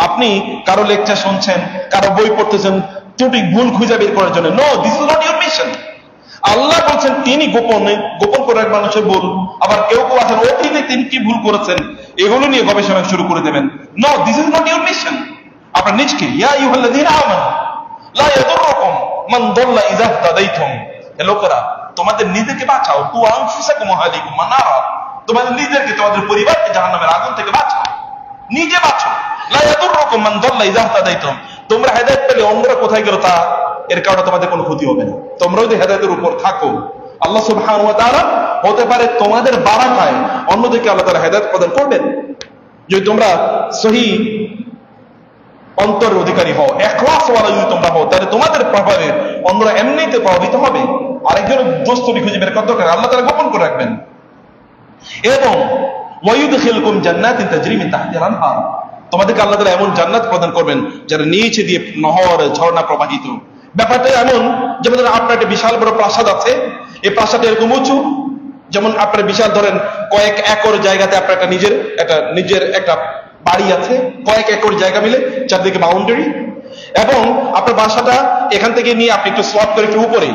আপনি কারো লেকচার শুনছেন, কারো বই পড়তেছেন ত্রুটি ভুল খুঁজে বের করার জন্য। No, this is not your mission. আল্লাহ বলছেন তিনি গোপন করে মানুষের ভুল। আবার কেউ কেউ আছেন অতীতে তিনি কি ভুল করেছেন এগুলো নিয়ে গবেষণা শুরু করে দেবেন। No, this is not your mission. আপনার নিজকে ইয়া আইয়ুহাল্লাযীনা আমানু লা ইয়াদুররুকুম মান দাল্লা ইযা ইহতাদাইতুম, হে লোকেরা তোমাদের নিজেকে বাঁচাও, কু আনফুসাকুম ওয়া আহলিকুম নারা, তোমাদের নিজেকে তোমাদের পরিবারকে জাহান্নামের আগুন থেকে বাঁচাও, নিজে বাঁচো। লা ইয়াদুররুকুম মান দাল্লা ইযা ইহতাদাইতুম, তোমরা হেদায়েত পেলে অন্যরা কোথায় গেল তা এর কারণে তোমাদের কোনো ক্ষতি হবে না, তোমরা যদি হেদায়েতের উপর থাকো। আল্লাহ সুবহানাহু ওয়া তাআলা হতে পারে তোমাদের বারাকায় অন্যদেরকে আল্লাহ তাআলা হেদায়েত প্রদান করবেন। যদি তোমরা সহি অন্তরের অধিকারী হও, ইখলাস ওয়ালা যদি তোমরা হও, তাহলে তোমাদের প্রভাবে অন্যরা এমনিতে প্রভাবিত হবে। আরেকজনের দোষ ত্রুটি খুঁজে বের করার দরকার আল্লাহ তাআলা গোপন করে রাখবেন। এবং ওয়ায়ুদখিলকুম জান্নাতিন তাজরি মিন তাহতিহাল আনহার, তোমাদেরকে আল্লাহ তাআলা এমন জান্নাত প্রদান করবেন যারা নিচে দিয়ে নহর ঝর্ণা প্রবাহিত। ব্যাপারটা এমন যেমন আপনার একটা বিশাল বড় প্রাসাদ আছে, এই প্রাসাদটা এরকম উঁচু, যেমন আপনার বিশাল ধরেন কয়েক একর জায়গাতে আপনার নিজের একটা বাড়ি আছে, কয়েক একর জায়গা মিলে চারদিকে বাউন্ডারি, এবং আপনার বাসাটা এখান থেকে নিয়ে আপনি একটু স্লট করে একটু উপরে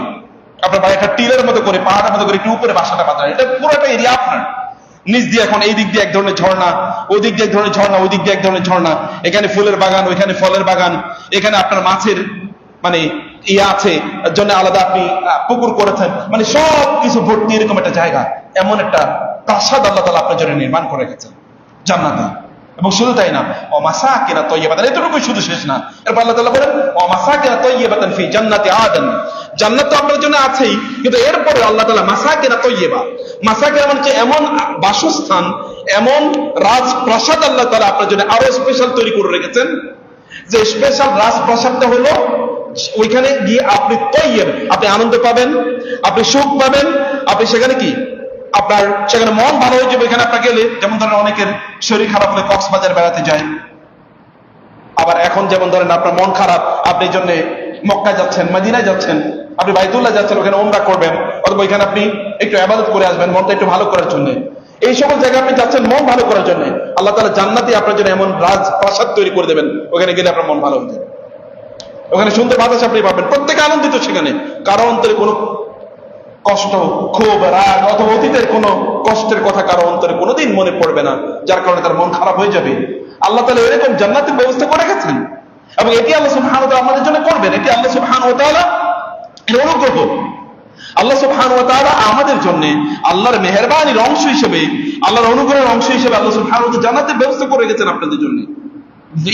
আপনার বাড়ি একটা টিলের মতো করে পাহাড়ের মতো করে একটু উপরে বাসাটা বাঁধা, এটা পুরোটা এরিয়া আপনার। নিচ দিয়ে এখন এই দিক দিয়ে এক ধরনের ঝর্ণা, ওই দিক দিয়ে এক ধরনের ঝর্ণা, ওই দিক দিয়ে এক ধরনের ঝর্ণা, এখানে ফুলের বাগান, ওইখানে ফলের বাগান, এখানে আপনার মাছের মানে ইয়ে আছে জন্য আলাদা আপনি পুকুর করেছেন, মানে সব কিছু ভর্তি এরকম একটা জায়গা, এমন একটা প্রাসাদ আল্লাহ তাআলা আপনার জন্য নির্মাণ করে গেছেন জান্নাতে। এবং শুধু তাই না, ওয়ামাসাকিন তাইয়্যিবাতান, এতটুকুই শুধু শেষ না, এরপর আল্লাহ তাআলা বলেন ওয়ামাসাকিন তাইয়্যিবাতান ফি জান্নাতি আদন, জান্নাত তো আপনার জন্য আছেই, কিন্তু এরপরে আল্লাহ তাআলা মাসাকিন তাইয়্যিবা, মাসাকিন মানে হচ্ছে এমন বাসস্থান, এমন রাজপ্রাসাদ আল্লাহ তাআলা আপনার জন্য আরো স্পেশাল তৈরি করে রেখেছেন, যে স্পেশাল রাজপ্রাসাদটা হলো ওইখানে গিয়ে আপনি তাইয়্যিব, আপনি আনন্দ পাবেন, আপনি সুখ পাবেন, আপনি সেখানে কি আপনার সেখানে মন ভালো হয়ে যাবে। এখানে আপনার গেলে যেমন ধরেন অনেকের শরীর খারাপ হলে কক্সবাজার বেড়াতে যায়, আবার এখন যেমন ধরেন আপনার মন খারাপ, আপনি এই জন্য মক্কা যাচ্ছেন, মদিনায় যাচ্ছেন, আপনি বাইতুল্লাহ যাচ্ছেন, ওখানে উমরা করবেন, অথবা ওইখানে আপনি একটু ইবাদত করে আসবেন মনটা একটু ভালো করার জন্য। এই সকল জায়গায় আপনি যাচ্ছেন মন ভালো করার জন্য, আল্লাহ তাআলা জান্নাতে আপনার জন্য এমন রাজপ্রাসাদ তৈরি করে দেবেন, ওখানে গেলে আপনার মন ভালো হয়ে যাবে। ওখানে সুন্দর বাতাস আপনি পাবেন, প্রত্যেকে আনন্দিত সেখানে। কারো অন্তরে কোনো কষ্ট, ক্ষোভ, রাগ অথবা অতীতের কোনো কষ্টের কথা কারো অন্তরে কোনোদিন মনে পড়বে না, যার কারণে তার মন খারাপ হয়ে যাবে। আল্লাহ তাআলা এরকম জান্নাতের ব্যবস্থা করে রেখেছেন, এবং এটি আল্লাহ সুবহানাহু ওয়া তাআলা আমাদের জন্য করবেন। এটি আল্লাহ সুবহানাহু ওয়া তাআলা এর অনুগ্রহ। আল্লাহ সুবহানাহু ওয়া তাআলা আমাদের জন্য আল্লাহর মেহেরবানির অংশ হিসেবে, আল্লাহর অনুগ্রহের অংশ হিসেবে আল্লাহ সুবহানাহু ওয়া তাআলা জান্নাতের ব্যবস্থা করে রেখেছেন আপনাদের জন্য,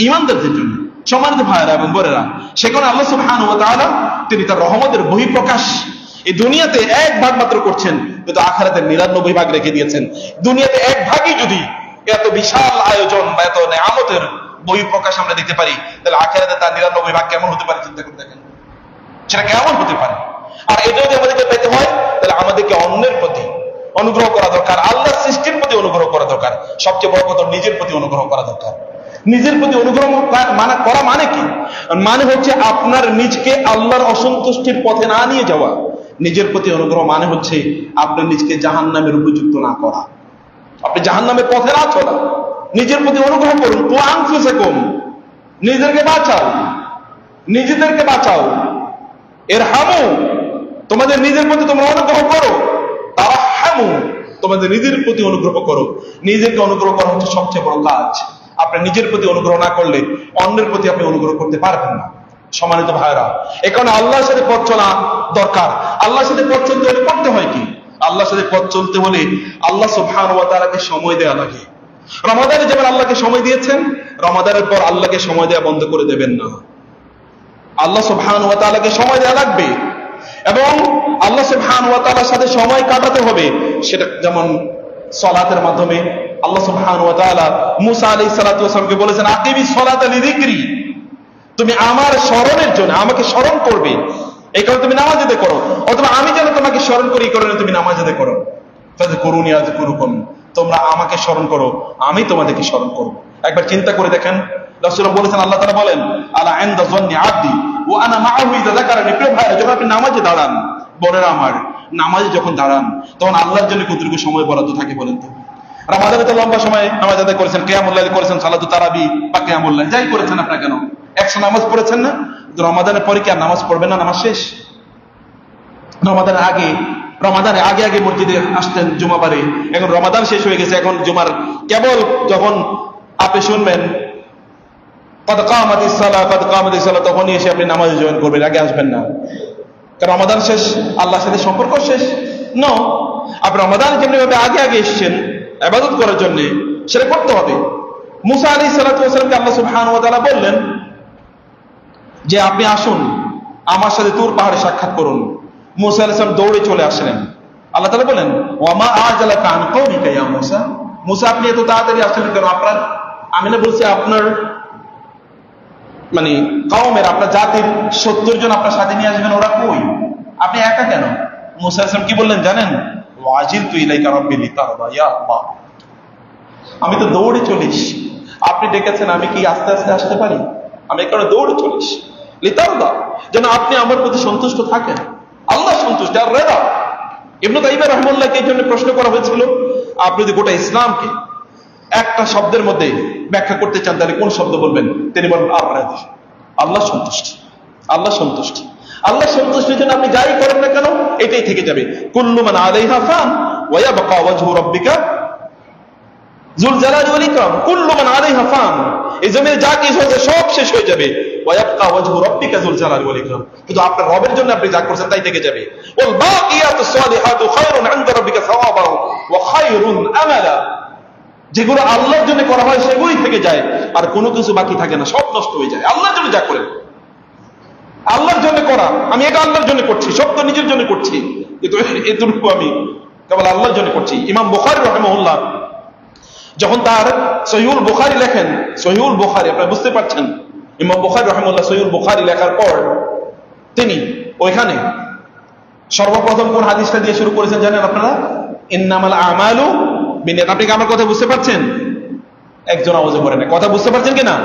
ঈমানদারদের জন্য। সম্মানিত ভাইয়েরা এবং বোনেরা, সেখানে আল্লাহ সুবহানাহু ওয়া তাআলা তিনি তার রহমতের বহিঃপ্রকাশ এই দুনিয়াতে এক ভাগ মাত্র করছেন, কিন্তু আখিরাতে 99 ভাগ রেখে দিয়েছেন। দুনিয়াতে এক ভাগই যদি এত বিশাল আয়োজন বা এত নেয়ামতের বহিঃপ্রকাশ আমরা দিতে পারি, তাহলে আখিরাতে তার 99 ভাগ কেমন হতে পারে চিন্তা করে দেখেন, সেটা কেমন হতে পারে। আর এটা যদি আমাদেরকে পেতে হয়, তাহলে আমাদেরকে অন্যের প্রতি অনুগ্রহ করা দরকার, আল্লাহর সৃষ্টির প্রতি অনুগ্রহ করা দরকার, সবচেয়ে বড় কথা নিজের প্রতি অনুগ্রহ করা দরকার। নিজের প্রতি অনুগ্রহ করা মানে কি? মানে হচ্ছে আপনার নিজকে আল্লাহর অসন্তুষ্টির পথে না নিয়ে যাওয়া। নিজের প্রতি অনুগ্রহ মানে হচ্ছে আপনার নিজকে জাহান্নামের উপযুক্ত না করা, আপনি জাহান্নামের পথে না চলা। নিজের প্রতি অনুগ্রহ করুন। তো আনফুসাকুম, নিজেদেরকে বাঁচাও, নিজেদেরকে বাঁচাও। ইরহামু, তোমাদের নিজের প্রতি তোমরা অনুগ্রহ করো। তারাহামু, তোমাদের নিজের প্রতি অনুগ্রহ করো। নিজেকে অনুগ্রহ করা হচ্ছে সবচেয়ে বড় কাজ। আপনি নিজের প্রতি অনুগ্রহ না করলে অন্যের প্রতি আপনি অনুগ্রহ করতে পারবেন না। সম্মানিত ভাইরা, এ কারণে আল্লাহর সাথে পথ চলা দরকার। আল্লাহর সাথে পথ চলতে হলে করতে হয় কি? আল্লাহর সাথে পথ চলতে হলে আল্লাহ সুবহানাহু ওয়া তাআলাকে সময় দেওয়া লাগে। রমাদানে যেমন আল্লাহকে সময় দিয়েছেন, রমাদানের পর আল্লাহকে সময় দেওয়া বন্ধ করে দেবেন না। আল্লাহ সুবহানাহু ওয়া তাআলাকে সময় দেওয়া লাগবে, এবং আল্লাহ সুবহানাহু ওয়া তাআলার সাথে সময় কাটাতে হবে। সেটা যেমন সালাতের মাধ্যমে। আল্লাহ সুবহানাহু ওয়া তাআলা মুসা আলাইহিস সালাতু ওয়াস সালামকে বলেছেন, আকিমিস সালাতা লিযিকরি, তুমি আমার স্মরণের জন্য আমাকে স্মরণ করবে, এই কারণে তুমি নামাজ আদায় করো, অথবা আমি যেন তোমাকে স্মরণ করি এই কারণে তুমি নামাজ আদায় করো। ফাযকুরুনি আযকুরুকুম, তোমরা আমাকে স্মরণ করো, আমি তোমাদেরকে স্মরণ করব। একবার চিন্তা করে দেখেন, রাসূল বলেছেন, আল্লাহ তাআলা বলেন, আলা ইনদা যান্নি আবদি ওয়া আনা মাআহু ইযা যাকারানি। প্রিয় ভাই, যখন আপনি নামাজে দাঁড়ান, বোনেরা আমার, নামাজে যখন দাঁড়ান, তখন আল্লাহর জন্য কতটুকু সময় বরাদ্দ থাকে বলেন তো? রমাদানে তো লম্বা সময় নামাজ আদায় করেছেন, কিয়ামুল লাইল করেছেন, সালাতুত তারাবি বা কিয়ামুল লাইল যাই করেছেন আপনারা, কেন 100 নামাজ পড়েছেন না? রমাদানের পরে কি আর নামাজ পড়বেন না? নামাজ শেষ। রমাদানের আগে আগে মসজিদে আসতেন জুমাবারে, এখন রমাদান শেষ হয়ে গেছে, এখন জুমার কেবল যখন আপনি শুনবেন কদ কামাতিস সালাহ, তখনই এসে আপনি নামাজে জয়েন করবেন, আগে আসবেন না। কারণ রমাদান শেষ, আল্লাহর সাথে সম্পর্ক শেষ। নো, আপনি রমাদান যেমনি ভাবে আগে আগে এসেছেন ইবাদত করার জন্য, সেটা করতে হবে। মুসা আলাইহিস সালাতু ওয়াস সালামকে আল্লাহ সুবহানাহু ওয়া তাআলা বললেন যে আপনি আসুন আমার সাথে তুর পাহাড়ে সাক্ষাৎ করুন। মুসা আলাইহিস সালাম দৌড়ে চলে আসলেন। আল্লাহ তাআলা বলেন, ওয়া মা আজালাকা আন কওমিকা ইয়া মুসা, মুসা আপনি এত তাড়াতাড়ি আসলেন কেন? আমি না বলছি আপনার মানে কওমের, আপনার জাতির 70 জন আপনার সাথে নিয়ে আসবেন, ওরা কই? আপনি একা কেন? মুসা আলাইহিস সালাম কি বললেন জানেন? ওয়াজিলতু ইলাইকা রাব্বি লিতারদা, ইয়া আল্লাহ, আমি তো দৌড়ে চলিস, আপনি ডেকেছেন, আমি কি আস্তে আস্তে আসতে পারি? আমি এই কারণে দৌড়ে চলিস, লিতারদা, যেন আপনি আমার প্রতি সন্তুষ্ট থাকেন। আল্লাহ সন্তুষ্ট আর রেদা। ইবনে তাইমিয়া রাহিমাহুল্লাহকে এই জন্য প্রশ্ন করা হয়েছিল, আপনি যদি গোটা ইসলামকে একটা শব্দের মধ্যে ব্যাখ্যা করতে চান তাহলে কোন শব্দ বলবেন? তিনি বলেন আর রেদা, আল্লাহ সন্তুষ্টি। আল্লাহ সন্তুষ্টি, আল্লাহ সন্তুষ্টির জন্য আপনি যাই করেন না কেন এটাই থেকে যাবে। কুল্লু মান আলাইহা ফান ওয়া ইয়াবকা ওয়াজহু রাব্বিকা যুল জালালি ওয়াল ইকরাম। কুল্লু মান আলাইহা ফান, এই জমিনে যা কিছু আছে সব শেষ হয়ে যাবে। ওয়া ইয়াবকা ওয়াজহু রাব্বিকা যুল জালালি ওয়াল ইকরাম, কিন্তু আপনার রবের জন্য আপনি যা করছেন তাই থেকে যাবে। ওয়াল বাকিয়াতুস সালিহাতু খায়রুন ইনদা রাব্বিকা সাওয়াবান ওয়া খায়রুন আমালা, যেগুলো আল্লাহর জন্য করা হয় সেগুলোই থেকে যায়, আর কোনো কিছু বাকি থাকে না, সব নষ্ট হয়ে যায়। আল্লাহর জন্য যা করেন, আল্লাহর জন্য করা, আমি এটা আল্লাহর জন্য করছি, সব তো নিজের জন্য করছি, কিন্তু এতটুকু আমি কেবল আল্লাহর জন্য করছি। ইমাম বুখারী রাহিমাহুল্লাহ যখন তার সহিহুল বুখারী লেখেন, সহিহুল বুখারী আপনারা বুঝতে পারছেন, ইমাম বুখারী রাহিমাহুল্লাহ সহিহুল বুখারী লেখার পর তিনি ওইখানে সর্বপ্রথম কোন হাদিসটা দিয়ে শুরু করেছেন জানেন আপনারা? ইন্নামাল আমালু বিনিয়াত। আপনি কি আমার কথা বুঝতে পারছেন? একজন আওয়াজে পড়ে না, কথা বুঝতে পারছেন কিনা?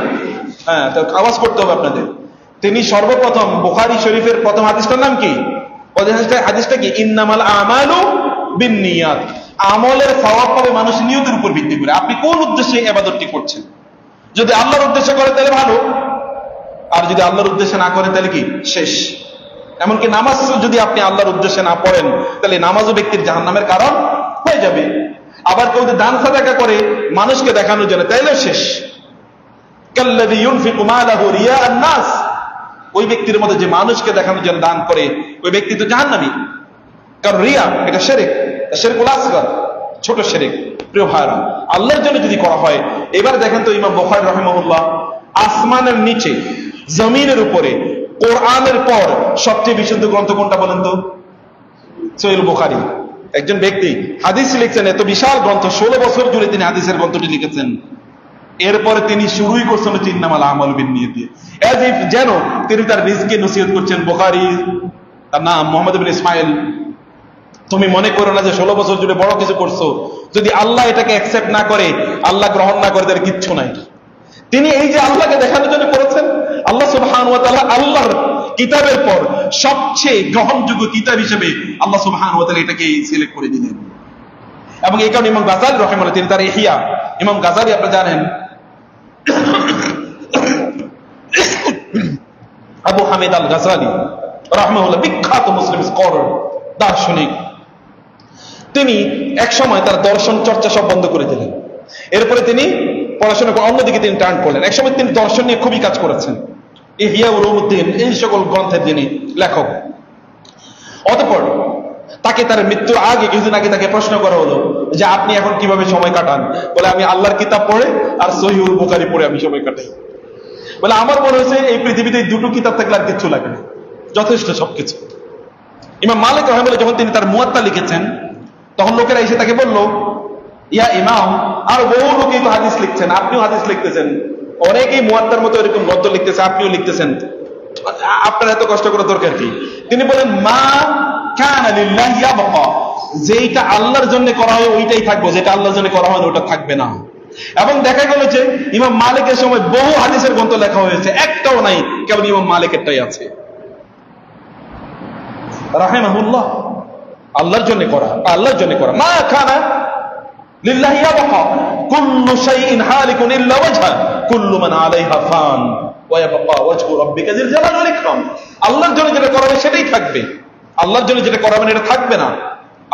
হ্যাঁ, তো আওয়াজ করতে হবে আপনাদের। তিনি সর্বপ্রথম বুখারী শরীফের প্রথম হাদিসটার নাম কি? হাদিসটা কি? ইন্নামাল আমালু বিন্নিয়াত। আমলের সওয়াব পাবে মানুষ নিয়তের উপর ভিত্তি করে। আপনি কোন উদ্দেশ্যে ইবাদতটি করছেন? যদি আল্লাহর উদ্দেশ্যে করে তাহলে ভালো, আর যদি আল্লাহর উদ্দেশ্যে না করে তাহলে কি শেষ। এমনকি নামাজ যদি আপনি আল্লাহর উদ্দেশ্যে না পড়েন তাহলে নামাজও ব্যক্তির জাহান্নামের কারণ হয়ে যাবে। আবার কেউ যদি দান সাদাকা করে মানুষকে দেখানোর জন্য তাইলেও শেষ। কাল্লাযী ইউনফিকু মালাহু রিয়াআন নাস, ওই ব্যক্তির মধ্যে যে মানুষকে দেখানোর জন্য দান করে ওই ব্যক্তি তো জাহান্নামী। কারণ রিয়া এটা শিরক, শিরকুল আসগর, ছোট শিরক। প্রিয় ভাইরা, আল্লাহর জন্য যদি করা হয়, এবার দেখেন তো ইমাম বুখারী রাহিমাহুল্লাহ আসমানের নিচে জমিনের উপরে কোরআনের পর সবচেয়ে বিশুদ্ধ গ্রন্থ কোনটা বলেন তো? সহিহ বুখারী। একজন ব্যক্তি হাদিস লিখছেন, এত বিশাল গ্রন্থ, 16 বছর জুড়ে তিনি হাদিসের গ্রন্থটি লিখেছেন। এরপরে তিনি শুরুই করছেন ইন্নামাল আমালু বিন্নিয়াতি, এজ ইফ যেন তিনি তার রিজকে নসিহত করছেন। বুখারী, তার নাম মুহাম্মদ ইবনে ইসমাইল, তুমি মনে করো না যে 16 বছর জুড়ে বড় কিছু করছো, যদি আল্লাহ এটাকে অ্যাকসেপ্ট না করে, আল্লাহ গ্রহণ না করে, তার কিচ্ছু নাই। তিনি এই যে আল্লাহকে দেখানোর জন্য করেছেন, আল্লাহ সুবহানাহু ওয়া তাআলা আল্লাহর কিতাবের পর সবচেয়ে গ্রহণযোগ্য কিতাব হিসেবে আল্লাহ সুবহানাহু ওয়া তাআলা এটাকে সিলেক্ট করে দিলেন। এবং এই কারণে ইমাম গাযালি রাহিমাহুল্লাহ, তিনি তার ইহইয়া, ইমাম গাযালি আপনারা জানেন আবু হামিদ আল গাযালি রাহিমাহুল্লাহ, বিখ্যাত মুসলিম স্কলার, দার্শনিক। তিনি এক সময় তার দর্শন চর্চা সব বন্ধ করে দিলেন। এরপরে তিনি পড়াশোনা করে অন্যদিকে তিনি টার্ন করলেন। একসময় তিনি দর্শন নিয়ে খুবই কাজ করেছেন, ইহইয়া উলুমুদ্দিন, এই সকল গ্রন্থের যিনি লেখক। অতঃপর তাকে তার মৃত্যুর আগে, কিছুদিন আগে তাকে প্রশ্ন করা হলো যে আপনি এখন কিভাবে সময় কাটান? বলে আমি আল্লাহর কিতাব পড়ে আর সহিহুল বুখারী পড়ে আমি সময় কাটাই। বলে আমার মনে হয়েছে এই পৃথিবীতে দুটো কিতাব থাকলে আর কিচ্ছু লাগে না, যথেষ্ট সবকিছু। ইমাম মালিক রাহিমাহুল্লাহ যখন তিনি তার মুয়াত্তা লিখেছেন, তখন লোকেরা এসে তাকে বলল, ইয়া ইমাম, আর বহু লোকই তো হাদিস লিখছেন, আপনিও হাদিস লিখতেছেন, অনেকেই মুয়াত্তার মতো এরকম গদ্য লিখতেছে, আপনিও লিখতেছেন, আপনার এত কষ্ট করার দরকার কি? তিনি বলেন, মা কানা লিল্লাহি ইয়াবকা, যেটা আল্লাহর জন্য করা হয় ওইটাই থাকবে, যেটা আল্লাহর জন্য করা হয় ওটা থাকবে না। এবং দেখা গেল যে ইমাম মালিকের সময় বহু হাদিসের গ্রন্থ লেখা হয়েছে, একটাও নাই, কেবল ইমাম মালিকেরটাই আছে রাহিমাহুল্লাহ। আল্লাহর জন্য করা, আল্লাহর জন্য করা। মা কানা লিল্লাহি ইয়াবকা কুল্লু শাইইন হালিকুন ইল্লা ওয়াজহা কুল্লু মান আলাইহা ফান ওয়া ইয়াবকা ওয়াজহু রাব্বিকা যিল জালালি ওয়াল ইকরাম। আল্লাহর জন্য যেটা করা হবে সেটাই থাকবে, আল্লাহর জন্য যেটা করা হবে এটা থাকবে না।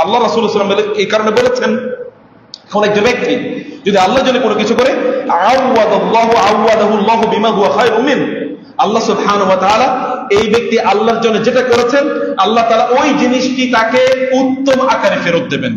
আল্লাহ রাসূল সাল্লাল্লাহু আলাইহি ওয়াসাল্লাম এই কারণে বলেছেন, কোন একজন ব্যক্তি যদি আল্লাহর জন্য কোনো কিছু করে, আওয়াদাহুল্লাহু বিমা হুয়া খায়রুম মিন, আল্লাহ সুবহানাহু ওয়া তাআলা এই ব্যক্তি আল্লাহর জন্য যেটা করেছেন, আল্লাহ তাআলা ওই জিনিসটি তাকে উত্তম আকারে ফেরত দেবেন।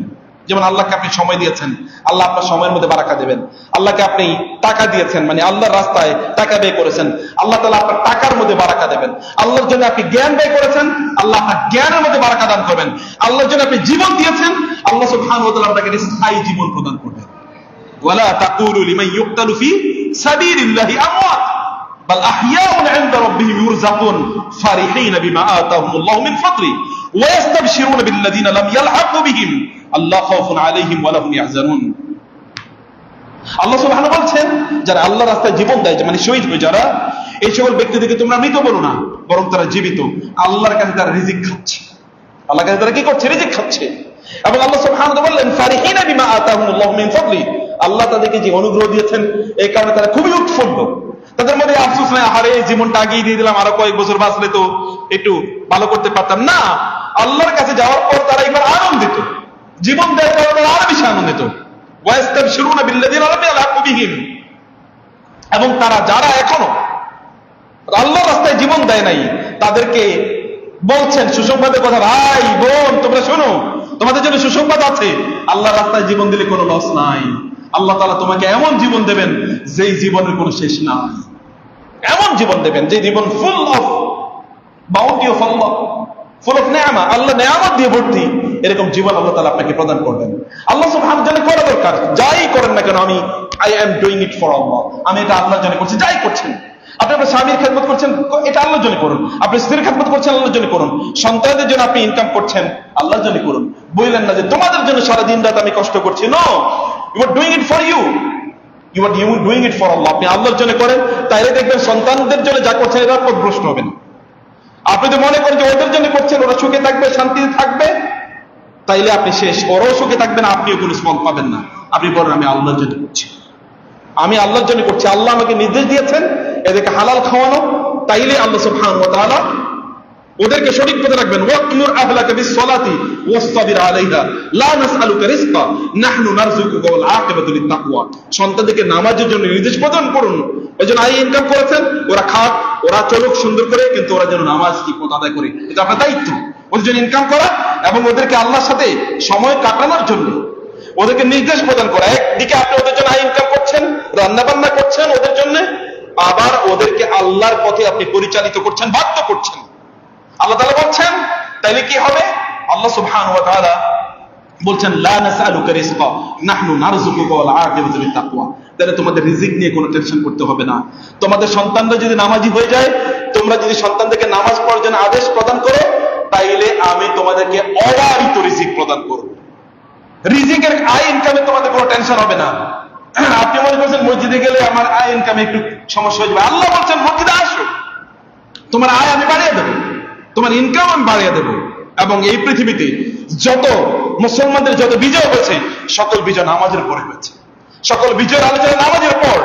যেমন আল্লাহকে আপনি সময় দিয়েছেন, আল্লাহ আপনার সময়ের মধ্যে বারাকা দেবেন। আল্লাহকে আপনি টাকা দিয়েছেন, মানে আল্লাহর রাস্তায় টাকা ব্যয় করেছেন, আল্লাহ তাআলা আপনার টাকার মধ্যে বারাকা দেবেন। আল্লাহর জন্য আপনি জ্ঞান ব্যয় করেছেন, আল্লাহ আপনার জ্ঞানের মধ্যে বারাকা দান করবেন। আল্লাহর জন্য আপনি জীবন দিয়েছেন, আল্লাহ সুবহানাহু ওয়া তাআলা আপনাকে স্থায়ী জীবন প্রদান করবেন। ওয়ালা তাকুলু লিমান ইউকতালু ফি সাবিলিল্লাহি আমওয়াত বাল আহইয়াউন ইনদা রাব্বিহিম ইউরযাকুন ফারিহিন বিমা আতাহুমুল্লাহু মিন ফাদলি ওয়া ইস্তাবশিরুনা বিল্লাযিনা লাম ইয়ালহাকু বিহিম আল্লাহ খাউফুন আলাইহিম ওয়া লাহুম ইয়াহজানুন। আল্লাহ সুবহানাহু বলছেন, যারা আল্লাহর রাস্তায় জীবন দেয়, মানে শহীদ হয়ে যারা, এই সকল ব্যক্তিদেরকে তোমরা মৃত বলো না, বরং তারা জীবিত। আল্লাহর কাছে তারা রিজিক খাচ্ছে, আল্লাহর কাছে তারা কি করছে? রিজিক খাচ্ছে। এবং আল্লাহ সুবহানাহু বললেন, ফারিহিনা বিমা আতাহুমুল্লাহু মিন ফাদলি, আল্লাহ তাদেরকে যে অনুগ্রহ দিয়েছেন এই কারণে তারা খুবই উৎফুল্ল। তাদের মধ্যে আফসোস নাই, আরে জীবনটা আগিয়ে দিয়ে দিলাম, আরো কয়েক বছর বাঁচলে তো একটু ভালো করতে পারতাম না। আল্লাহর কাছে যাওয়ার পর তারা এবার আনন্দিত, জীবন দেওয়ার পর তারা আরো বেশি আনন্দিত। ওয়াস্তাবশিরুনা বিল্লাযিনা লাম ইয়ালহাকু বিহিম, এবং তারা যারা এখনো আল্লাহর রাস্তায় জীবন দেয় নাই তাদেরকে বলছেন সুসংবাদের কথা, ভাই বোন তোমরা শোনো, তোমাদের জন্য সুসংবাদ আছে, আল্লাহর রাস্তায় জীবন দিলে কোনো লস নাই। আল্লাহ তাআলা তোমাকে এমন জীবন দেবেন যেই জীবনের কোনো শেষ নাই, এমন জীবন দেবেন যে জীবন full of bounty of Allah, full of নেয়ামা, আল্লাহ নেয়ামত দিয়ে ভর্তি, এরকম জীবন আল্লাহ তাআলা আপনাকে প্রদান করবেন। আল্লাহ সুবহানাহু ওয়া তাআলা করা দরকার, যাই করেন না কেন, I am doing it for Allah, আমি এটা আল্লাহর জন্য করছি। যাই করছেন আপনি, আপনার স্বামীর খেদমত করছেন, এটা আল্লাহর জন্য করুন। আপনি স্ত্রীর খেদমত করছেন, আল্লাহর জন্য করুন। সন্তানদের জন্য আপনি ইনকাম করছেন, আল্লাহর জন্য করুন। বললেন না যে তোমাদের জন্য সারা দিন রাত আমি কষ্ট করছি, no, you are doing it for you, you are doing it for Allah. আপনি আল্লাহর জন্য করেন, তাইলে দেখবেন সন্তানদের জন্য যা করছেন এরা পথভ্রষ্ট হবে না। আপনি যদি মনে করেন যে ওদের জন্য করছেন, ওরা সুখে থাকবে, শান্তিতে থাকবে, তাইলে আপনি শেষ, ওরাও সুখে থাকবেন, আপনিও কোনো ফল পাবেন না। আপনি বলেন আমি আল্লাহর জন্য করছি, আমি আল্লাহর জন্য করছি, আল্লাহ আমাকে নির্দেশ দিয়েছেন এদেরকে হালাল খাওয়ানো, তাইলে আল্লাহ সুবহানাহু ওয়া তাআলা ওদেরকে সঠিক পথে রাখবেন। ওয়াকমুর আহলাকা বিস-সালাতি ওয়াসতাবির আলাইহা লা নাসআলুকা রিজকা নাহনু নারযুকুকা ওয়াল আকিবাতু লিত-তাকওয়া। সন্তানদেরকে নামাজের জন্য নির্দেশ প্রদান করুন। ওইজন্য আয় ইনকাম করেছেন, ওরা খাক, ওরা চলুক সুন্দর করে, কিন্তু ওরা যেন নামাজ ঠিক মতো আদায় করে, এটা আপনার দায়িত্ব। ওদের জন্য ইনকাম করা এবং ওদেরকে আল্লাহর সাথে সময় কাটানোর জন্য ওদেরকে নির্দেশ প্রদান করা। একদিকে আপনি ওদের জন্য আয় ইনকাম করছেন, রান্না বান্না করছেন ওদের জন্য, আবার ওদেরকে আল্লাহর পথে আপনি পরিচালিত করছেন, বাধ্য করছেন। আল্লাহ তাআলা বলছেন তাইলে কি হবে? আল্লাহ সুবহানাহু ওয়া তাআলা বলছেন লা নাসআলুকা রিজকা নাহনু নারযুকুকা ওয়াল আকিবাতু লিত-তাকওয়া। তাহলে তোমাদের রিজিক নিয়ে কোনো টেনশন করতে হবে না। তোমাদের সন্তানরা যদি নামাজি হয়ে যায়, তোমরা যদি সন্তানদেরকে নামাজ পড়ার জন্য আদেশ প্রদান করো, তাইলে আমি তোমাদেরকে অবারিত রিজিক প্রদান করব। রিজিকের আয় ইনকামে তোমাদের কোনো টেনশন হবে না। আপনি মনে করছেন মসজিদে গেলে আমার আয় ইনকামে একটু সমস্যা হয়ে যাবে, আল্লাহ বলছেন মসজিদে আসো, তোমার আয় আমি বাড়িয়ে দেবো, তোমার ইনকাম আমি বাড়িয়ে দেবো। এবং এই পৃথিবীতে যত মুসলমানদের যত বিজয় হয়েছে, সকল বিজয় নামাজের পরে হয়েছে। সকল বিজয়ের আলোচনা নামাজের পর।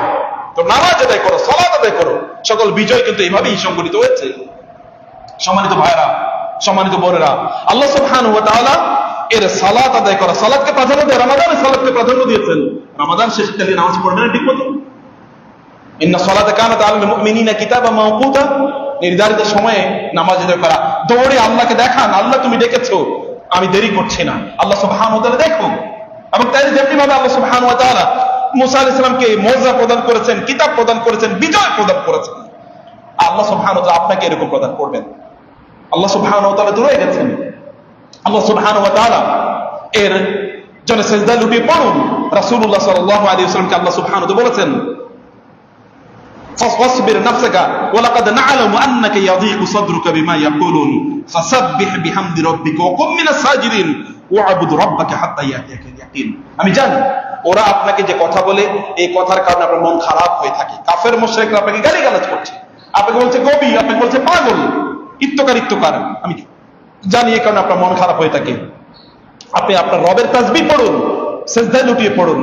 তো নামাজ আদায় করো, সালাত আদায় করো, সকল বিজয় কিন্তু এইভাবেই সংগঠিত হয়েছে। সম্মানিত ভাইরা, সম্মানিত বোনেরা, আল্লাহ সুবহানাহু ওয়া তাআলা এর সালাত আদায় করা, সালাতকে প্রাধান্য দিয়ে রমাদানে সালাতকে প্রাধান্য দিয়েছেন। রমাদান শেষকালে নামাজ পড়বেন না ঠিক মতো। ইন্না সালাতা কানাত আলাল মুমিনিনা কিতাবাম মাওকুতা, নির্ধারিত সময়ে নামাজ আদায় করা। দৌড়ে আল্লাহকে দেখান, আল্লাহ তুমি ডেকেছো, আমি দেরি করছি না, আল্লাহ সুবহানাহু ওয়া তাআলা দেখো। এবং তাই যেমনি ভাবে আল্লাহ সুবহানাহু ওয়া তাআলা মুসা আলাইহিস সালামকে মুজিজা প্রদান করেছেন, কিতাব প্রদান করেছেন, বিজয় প্রদান করেছেন, আল্লাহ সুবহানাহু ওয়া তাআলা আপনাকে এরকম প্রদান করবেন। আল্লাহ সুবহানাহু ওয়া তাআলা দূরে গেছেন। আল্লাহ সুবহানাহু ওয়া তাআলা এর জন্য সিজদা লুটিয়ে পড়ুন। রাসূলুল্লাহ সাল্লাল্লাহু আলাইহি ওয়াসাল্লামকে আল্লাহ সুবহানাহু ওয়া তাআলা বলেছেন فاصبر نفسك ولقد نعلم انك يضيق صدرك بما يقولون فسبح بحمد ربك وقم من الساجدين واعبد ربك حتى ياتيك اليقين। আমি জানি ওরা আপনাকে যে কথা বলে, এই কথার কারণে আপনার মন খারাপ হয়ে থাকে। কাফের মুশরিকরা আপনাকে গালিগালাজ করছে, আপনাকে বলছে কবি, আপনাকে বলছে পাগল, ইত্যকার। আমি জানি এই কারণে আপনার মন খারাপ হয়ে থাকে। আপনি আপনার রবের তাসবিহ পড়ুন, সিজদায় লুটিয়ে পড়ুন,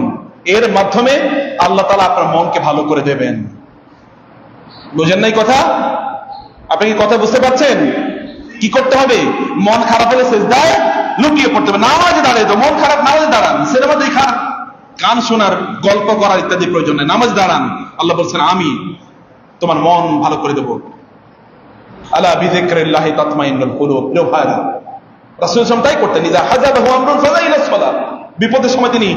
এর মাধ্যমে আল্লাহ তাআলা আপনার মনকে ভালো করে দেবেন। বুঝেন নাই কথা? আপনি কি কথা বুঝতে পারছেন? কি করতে হবে? মন খারাপ হলে সিজদায় লুটিয়ে পড়তে হবে। নামাজে দাঁড়িয়ে তো মন খারাপ, নামাজে দাঁড়ান। সিনেমা দেখা, গান শোনার, গল্প করার ইত্যাদি প্রয়োজন নেই, নামাজ দাঁড়ান। আল্লাহ বলছেন আমি তোমার মন ভালো করে দেবো। আলা বিযিকরিল্লাহি তাতমাইন্নুল কুলুব। প্রিয় ভাইরা, রাসূল সাল্লাল্লাহু আলাইহি ওয়াসাল্লাম তাই করতেন। ইযা হাযাবাহু আমরুন ফাযা ইলা সালাত। বিপদের সময় তিনি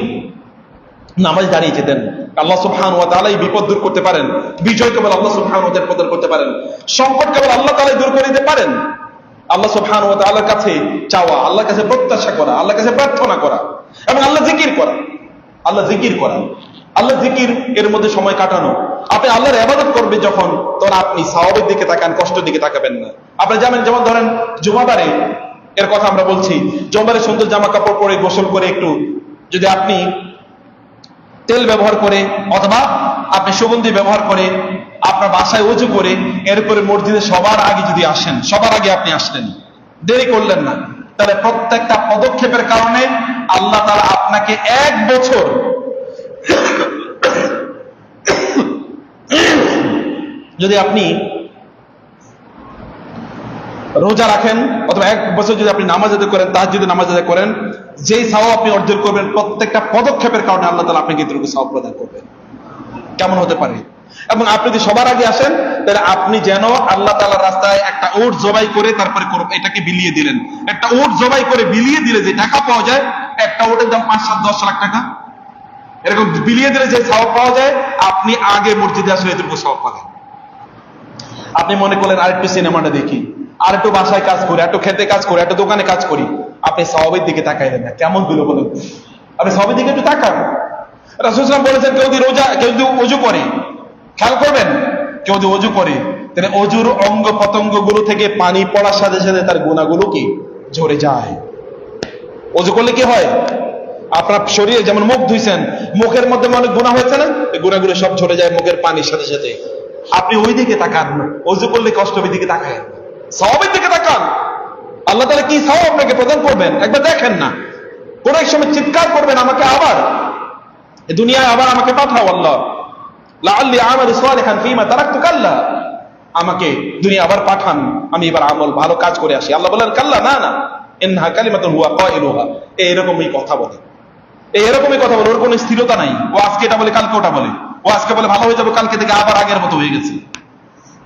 নামাজ দাঁড়িয়ে যেতেন। আল্লাহ সুবহানাহু ওয়া তাআলাই বিপদ দূর করতে পারেন, বিজয় কেবল আল্লাহ সুবহানাহু ওয়া তাআলা প্রদান করতে পারেন, সংকট কেবল আল্লাহ তাআলাই দূর করে দিতে পারেন। আল্লাহ সুবহানাহু ওয়া তাআলার কাছে চাওয়া, আল্লাহর কাছে প্রত্যাশা করা, আল্লাহর কাছে প্রার্থনা করা এবং আল্লাহ জিকির করা। আল্লাহ জিকির এর মধ্যে সময় কাটানো। আপনি আল্লাহর ইবাদত করবেন যখন, তখন আপনি সওয়াবের দিকে তাকান, কষ্টের দিকে তাকাবেন না। আপনি জানেন, যেমন ধরেন জুমাবারে এর কথা আমরা বলছি, জুমাবারে সুন্দর জামা কাপড় পরে গোসল করে একটু যদি আপনি তেল ব্যবহার করে অথবা আপনি সুগন্ধি ব্যবহার করে আপনার বাসায় ওযু করে এরপরে মসজিদে সবার আগে যদি আসেন, সবার আগে আপনি আসলেন, দেরি করলেন না, তাহলে প্রত্যেকটা পদক্ষেপের কারণে আল্লাহ তাআলা আপনাকে 1 বছর যদি আপনি রোজা রাখেন অথবা 1 বছর যদি আপনি নামাজ আদায় করেন, তাহাজ্জুদের নামাজ আদায় করেন, যেই সওয়াব আপনি অর্জন করবেন প্রত্যেকটা পদক্ষেপের কারণে আল্লাহ তাআলা আপনাকে এতটুকু সওয়াব প্রদান করবেন। কেমন হতে পারে? এবং আপনি যদি সবার আগে আসেন, তাহলে আপনি যেন আল্লাহ তাআলার রাস্তায় একটা উট জবাই করে তারপরে এটাকে বিলিয়ে দিলেন। একটা উট জবাই করে বিলিয়ে দিলে যে টাকা পাওয়া যায়, একটা উটের দাম 5-7-10 লাখ টাকা, এরকম বিলিয়ে দিলে যে সওয়াব পাওয়া যায়, আপনি আগে মসজিদে আসলে এতটুকু সওয়াব পাবেন। আপনি মনে করলেন আরেকটু সিনেমাটা দেখি, আর একটু বাসায় কাজ করি, একটু খেতে কাজ করি, একটু দোকানে কাজ করি, আপনি সওয়াবের দিকে তাকাইলেন না। কেমন দিল বলেন? আপনি সওয়াবের দিকে একটু তাকান। রাসূল সাল্লাল্লাহু আলাইহি ওয়াসাল্লাম বলেছেন, কেউ যদি রোজা, কেউ যদি ওযু করে, খেয়াল করবেন, কেউ যদি ওযু করে, তাহলে ওযুর অঙ্গ প্রত্যঙ্গ গুলো থেকে পানি পড়ার সাথে সাথে তার গুনাহগুলো কি ঝরে যায়। ওযু করলে কি হয়? আপনার শরীরে যেমন মুখ ধুইছেন, মুখের মধ্যে অনেক গুনাহ হয়েছে না, এই গুনাহগুলো সব ঝরে যায় মুখের পানির সাথে সাথে। আপনি ওই দিকে তাকান না, ওযু করলে কষ্টের দিকে তাকান, সওয়াবের দিকে তাকান। আল্লাহ তাআলা কি সওয়াব আপনাকে প্রদান করবেন একবার দেখেন না। কোন এক সময় চিৎকার করবেন, আমাকে আবার দুনিয়ায় আবার আমাকে পাঠাও আল্লাহ, লাআল্লি আমালু সালিহান ফীমা তারাকতু, কাল্লা, আমাকে দুনিয়া আবার পাঠান, আমি এবার আমল ভালো কাজ করে আসি। আল্লাহ বলেন কাল্লা, না না, ইন্নাহা কালিমাতুন হুয়া কাইলুহা, এরকমই কথা বলে, এরকমই কথা বলে, ওর কোনো স্থিরতা নাই। ও আজকে এটা বলে কালকে ওটা বলে, ও আজকে বলে ভালো হয়ে যাবে, কালকে থেকে আবার আগের মতো হয়ে গেছে।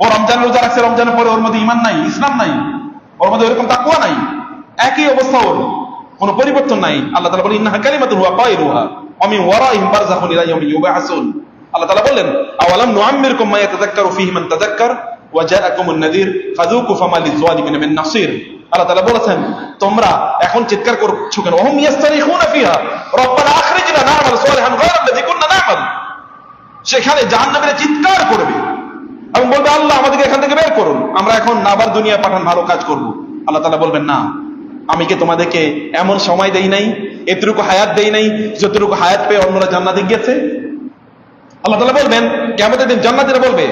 ও রমজান রোজা রাখছে, রমজানের পরে ওর মধ্যে ঈমান নাই, ইসলাম নাই, ওর মধ্যে এরকম তাকওয়া নাই, একই অবস্থা, ওর কোনো পরিবর্তন নাই। আল্লাহ তাআলা বলেন ইন্নাহা কালিমাতুন হুয়া কাইলুহা ওয়া মিন ওয়ারাইহিম বারযাখুন ইলা ইয়াউমি ইউবআসুন। আল্লাহ তাআলা বলেন আওয়ালাম নুআম্মিরকুম মা ইয়াতাযাক্কারু ফীহি মান তাযাক্কার ওয়া জাআকুমুন নাযীর ফাযুকু ফামা লিয-যালিমিনা মিন নাসীর। আল্লাহ তাআলা বলেছেন তোমরা এখন চিৎকার করছো কেন? ওহুম ইয়াস্তারিখুনা ফিহা রব্বানা আখরিজনা না'মাল সালিহান গায়রাল্লাযী কুননা না'মাল। সেখানে জাহান্নামীরা চিৎকার করবে এবং বলবে আল্লাহ আমাদেরকে এখান থেকে বের করুন, আমরা এখন আবার দুনিয়ায় পাঠান, ভালো কাজ করব। আল্লাহ তাআলা বলবেন না, আমি কি তোমাদেরকে এমন সময় দেই নাই, এতটুকু হায়াত দেই নাই যতটুকু হায়াত পেয়ে অন্যরা জান্নাতে গিয়েছে? আল্লাহ তাআলা বলবেন কিয়ামতের দিন জান্নাতীরা বলবে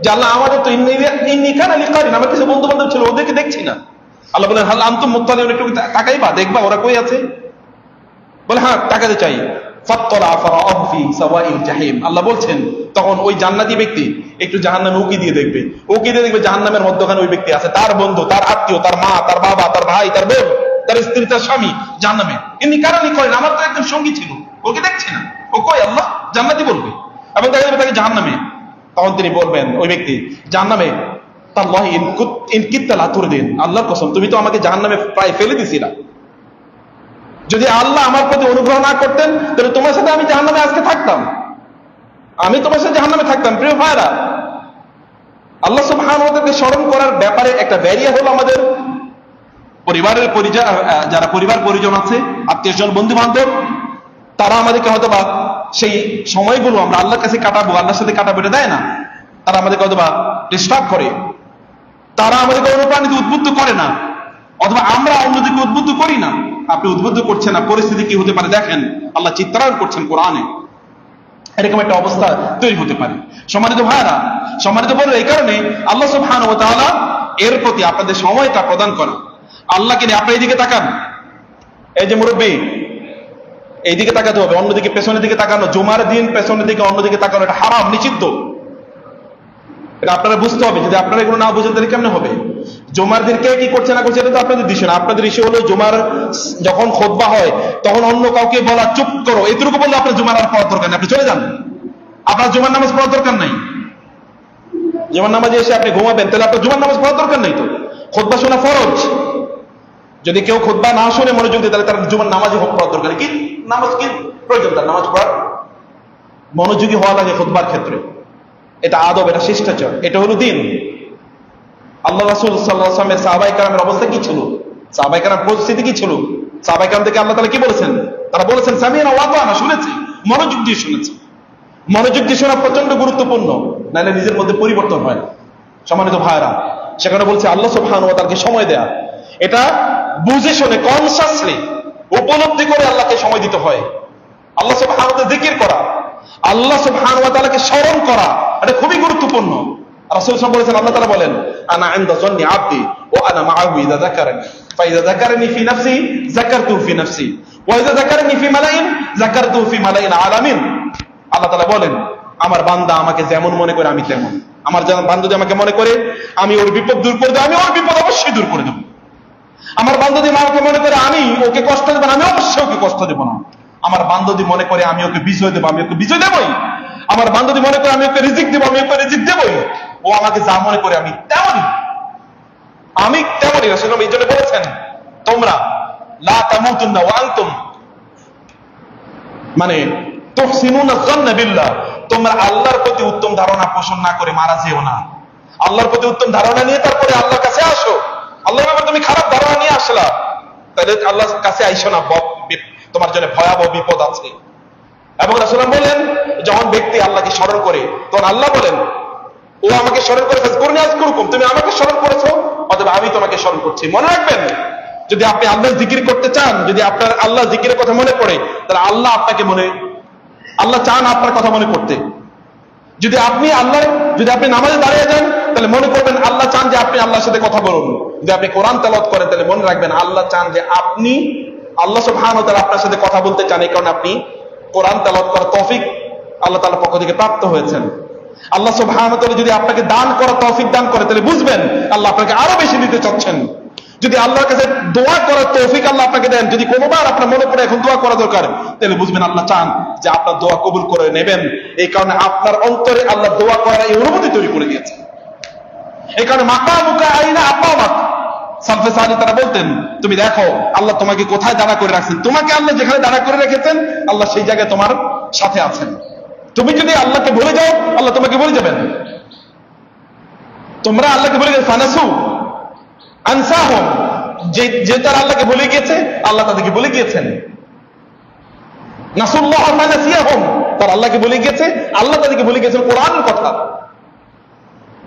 যে আল্লাহ আমাদের তো ইন্নী কানা লি কারিন, আমার কিছু বন্ধু বান্ধব ছিল, ওদেরকে দেখছি না। আল্লাহ বলেন হাল আনতুম মুত্তালিউন, একটু তাকাইবা, দেখবা ওরা কই আছে? বলে হ্যাঁ তাকাতে চাই। ফাত্তালা ফারাআহু ফি সাওয়াইল জাহিম। আল্লাহ বলছেন তখন ওই জান্নাতি ব্যক্তি একটু জাহান্নামে উকি দিয়ে দেখবে, উকি দিয়ে দেখবে জাহান্নামের মধ্যখানে ওই ব্যক্তি আছে, তার বন্ধু, তার আত্মীয়, তার মা, তার বাবা, তার ভাই, তার বোন, তার স্ত্রী, তার স্বামী জাহান্নামে। ইন্নী কানা লি কারিন, আমার তো একজন সঙ্গী ছিল, ওকে দেখছি না, ও কই? আল্লাহ জান্নাতি বলবে এবং দেখা যাবে তাকে জাহান্নামে। তখন তিনি বলবেন ওই ব্যক্তি জাহান্নামে, তাল্লাহি ইন কিত্তা লা তুরদিন, আল্লাহর কসম তুমি তো আমাকে জাহান্নামে প্রায় ফেলে দিছিলা, যদি আল্লাহ আমার প্রতি অনুগ্রহ না করতেন তাহলে তোমার সাথে আমি জাহান্নামে আজকে থাকতাম, আমি তোমার সাথে জাহান্নামে থাকতাম। প্রিয় ভাইরা, আল্লাহ সুবহানাহু ওয়া তাআলাকে স্মরণ করার ব্যাপারে একটা ব্যারিয়ার হলো আমাদের পরিবারের যারা পরিবার পরিজন আছে, আত্মীয়স্বজন, বন্ধু বান্ধব, তারা আমাদেরকে হয়তো বা সেই সময়গুলো আমরা আল্লাহর কাছে কাটাবো, আল্লাহর সাথে কাটাবো এটা দেয় না। তারা আমাদেরকে হয়তো বা ডিস্টার্ব করে, তারা আমাদেরকে অনুপ্রাণিত, উদ্বুদ্ধ করে না, অথবা আমরা অন্যদিকে উদ্বুদ্ধ করি না। আপনি উদ্বুদ্ধ করছেন না, পরিস্থিতি কি হতে পারে দেখেন, আল্লাহ চিত্রায়ন করছেন কোরআনে, এরকম একটা অবস্থা তৈরি হতে পারে। সম্মানিত ভাইরা, সম্মানিত বলে এই কারণে আল্লাহ সুবহানাহু ওয়া তাআলা এর প্রতি আপনাদের সময়টা প্রদান করা। আল্লাহকে নিয়ে আপনি এইদিকে তাকান, এই যে মুরব্বী, এইদিকে তাকাতে হবে, অন্যদিকে পেছনের দিকে তাকানো, জুমার দিন পেছনের দিকে অন্যদিকে তাকানো এটা হারাম, নিষিদ্ধ। এটা আপনারা বুঝতে হবে, যদি আপনারা এগুলো না বুঝেন তাহলে কেমনে হবে? জুমার দিন কে কি করছে না করছে এটা তো আপনাদের ইস্যু না। আপনাদের ইস্যু হলো জুমার যখন খুতবা হয় তখন অন্য কাউকে বলা চুপ করো, এতটুকু বললে আপনার জুমার আর পড়ার দরকার নেই, আপনি চলে যান, আপনার জুমার নামাজ পড়ার দরকার নাই। জুমার নামাজে এসে আপনি ঘুমাবেন তাহলে আপনার জুমার নামাজ পড়ার দরকার নেই। তো খুতবা শোনা ফরজ, যদি কেউ খুতবা না শুনে মনোযোগ দিয়ে তাহলে তার জুমার নামাজই পড়ার দরকার। কি নামাজ কি প্রয়োজন তার নামাজ পড়ার? মনোযোগী হওয়া লাগে খুতবার ক্ষেত্রে, এটা আদব, এটা শিষ্টাচার, এটা হলো দিন। আল্লাহ রাসূল সাল্লাল্লাহু আলাইহি ওয়াসাল্লামের সাহাবায়ে কেরামের অবস্থা কি ছিল, সাহাবায়ে কেরামের পরিস্থিতি কি ছিল? সাহাবায়ে কেরাম থেকে আল্লাহ তাআলা কি বলেছেন? তারা বলেছেন সামি'না ওয়া আতা'না, শুনেছি, মনোযোগ দিয়ে শুনেছি। মনোযোগ দিয়ে শোনা প্রচন্ড গুরুত্বপূর্ণ, নাহলে নিজের মধ্যে পরিবর্তন হয়। সম্মানিত ভাইরা, সেখানে বলছে আল্লাহ সুবহানাহু ওয়া তাআলাকে সময় দেয়া, এটা বুঝে শুনে কনসাসলি উপলব্ধি করে আল্লাহকে সময় দিতে হয়। আল্লাহ সুবহানাহু ওয়া তাআলা জিকির করা, আল্লাহ সুবহানাহু ওয়া তাআলাকে স্মরণ করা, এটা খুবই গুরুত্বপূর্ণ। রাসূল সাল্লাল্লাহু আলাইহি ওয়াসাল্লাম বলেছেন, আল্লাহ তাআলা বলেন আনা ইনদা যান্নি আবদি ওয়া আনা মাআহু ইযা যাকারানি ফাইযা যাকারানি ফি নাফসি যাকারতুহু ফি নাফসি ওয়া ইযা যাকারানি ফি মালাইন যাকারতুহু ফি মালাইন আলামিন। আল্লাহ তাআলা বলেন আমার বান্দা আমাকে যেমন মনে করে আমি তেমন, আমার বান্দা যদি আমাকে মনে করে আমি ওর বিপদ দূর করে দেব, আমি ওর বিপদ অবশ্যই দূর করে দেব। আমার বান্দা যদি আমাকে মনে করে আমি ওকে কষ্ট দেব না, আমি অবশ্যই ওকে কষ্ট দেব না। আমার বান্দা যদি মনে করে আমি ওকে বিজয় দেব, আমি ওকে বিজয় দেবই। আমার বান্দা যদি মনে করে আমি ওকে রিজিক দেব, আমি ওকে রিজিক দেবই। ও আমাকে যা মনে করে আমি তেমনই, আমি তেমনই। রাসূলুল্লাহ এই জন্য বলেছেন তোমরা লা তামুতুন্না ওয়া আনতুম মানে তুহসিনুনা যান্না বিল্লাহ, তোমরা আল্লাহর প্রতি উত্তম ধারণা পোষণ না করে মারা যেও না। আল্লাহর প্রতি উত্তম ধারণা নিয়ে তারপরে আল্লাহর কাছে আসো। আল্লাহর ব্যাপারে তুমি খারাপ ধারণা নিয়ে আসলা, তাহলে আল্লাহর কাছে আইসো না, তোমার জন্য ভয়াবহ বিপদ আছে। এবং রাসূলুল্লাহ বলেন যখন ব্যক্তি আল্লাহকে স্মরণ করে তখন আল্লাহ বলেন ও আমাকে স্মরণ করে ফাজকুরনি আযকুরকুম, তুমি আমাকে স্মরণ করেছো অথবা আমি তোমাকে স্মরণ করছি। মনে রাখবেন, যদি আপনি আল্লাহর জিকির করতে চান, যদি আপনার আল্লাহ জিকিরের কথা মনে পড়ে, তাহলে আল্লাহ আপনাকে আল্লাহ চান আপনার কথা মনে করতে। যদি আপনি নামাজে দাঁড়িয়ে যান তাহলে মনে করবেন আল্লাহ চান যে আপনি আল্লাহর সাথে কথা বলুন। যদি আপনি কোরআন তেলাওয়াত করেন তাহলে মনে রাখবেন আল্লাহ চান যে আপনি আল্লাহ সুবহানাহু ওয়া তাআলা আপনার সাথে কথা বলতে চান, এই কারণে আপনি কোরআন তেলাওয়াত করার তৌফিক আল্লাহ তাআলার পক্ষ থেকে প্রাপ্ত হয়েছেন। আল্লাহ সুবহানাহু ওয়া তাআলা যদি আপনাকে দান করার তৌফিক দান করে, তাহলে বুঝবেন আল্লাহ আপনাকে আরো বেশি দিতে চাচ্ছেন। যদি আল্লাহর কাছে দোয়া করার তৌফিক আল্লাহ আপনাকে দেন, যদি কোনোবার আপনার মনে পড়ে এখন দোয়া করা দরকার, তাহলে বুঝবেন আল্লাহ চান যে আপনার দোয়া কবুল করে নেবেন। এই কারণে আপনার অন্তরে আল্লাহ দোয়া করার এই অনুভূতি তৈরি করে দিয়েছে। এই কারণে মাকামুকা আইনা আকামাক, সালফে সালেহ তারা বলতেন, তুমি দেখো আল্লাহ তোমাকে কোথায় দাঁড়া করে রাখছেন। তোমাকে আল্লাহ যেখানে দাঁড়া করে রেখেছেন, আল্লাহ সেই জায়গায় তোমার সাথে আছেন। তুমি যদি আল্লাহকে ভুলে যাও, আল্লাহ তোমাকে ভুলে যাবেন। তোমরা আল্লাহকে ভুলে গেছো, ফানাসু আনসাহুম, যে তারা আল্লাহকে ভুলে গিয়েছে, আল্লাহ তাদেরকে ভুলে গিয়েছেন। নাসুল্লাহ ফানাসিয়াহুম, তারা আল্লাহকে ভুলে গিয়েছে, আল্লাহ তাদেরকে ভুলে গিয়েছেন কোরআনের কথা।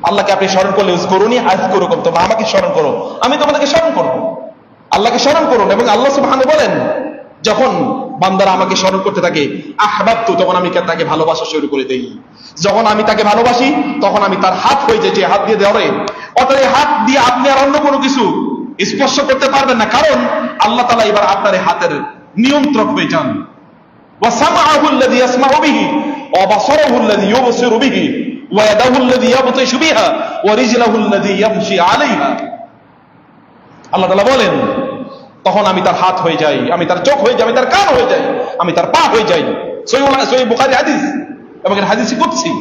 আল্লাহকে আপনি স্মরণ করলে উযকুরুনি আযকুরুকুম, তোমরা আমাকে স্মরণ করো, আমি তোমাদেরকে স্মরণ করব। আল্লাহকে স্মরণ করুন। এবং আল্লাহ সুবহানাহু বলেন, যখন বান্দারা আমাকে স্মরণ করতে থাকে, আহবাবতু, তখন আমি তাকে ভালোবাসা শুরু করে দেই। যখন আমি তাকে ভালোবাসি, তখন আমি তার হাত হয়ে যাই, যে হাত দিয়ে ধরে। অর্থাৎ এই হাত দিয়ে আপনি আর অন্য কোনো কিছু স্পর্শ করতে পারবেন না, কারণ আল্লাহ তাআলা এবার আপনার এই হাতের নিয়ন্ত্রক হয়ে যান। ওয়া সামআহু আল্লাযী ইয়াসমাউ বিহি ওয়া বাসারাহু আল্লাযী ইউবসিরু বিহি ওয়া ইয়াদাহু আল্লাযী ইয়াবতিশু বিহা ওয়া রিজলুহু আল্লাযী ইয়ামশি আলাইহা। আল্লাহ তাআলা বলেন, তখন আমি তার হাত হয়ে যাই, আমি তার চোখ হয়ে যাই, আমি তার কান হয়ে যাই, আমি তার পা হয়ে যাই। সহিহ বুখারী হাদিস, এবং এর হাদিসই কুদসি।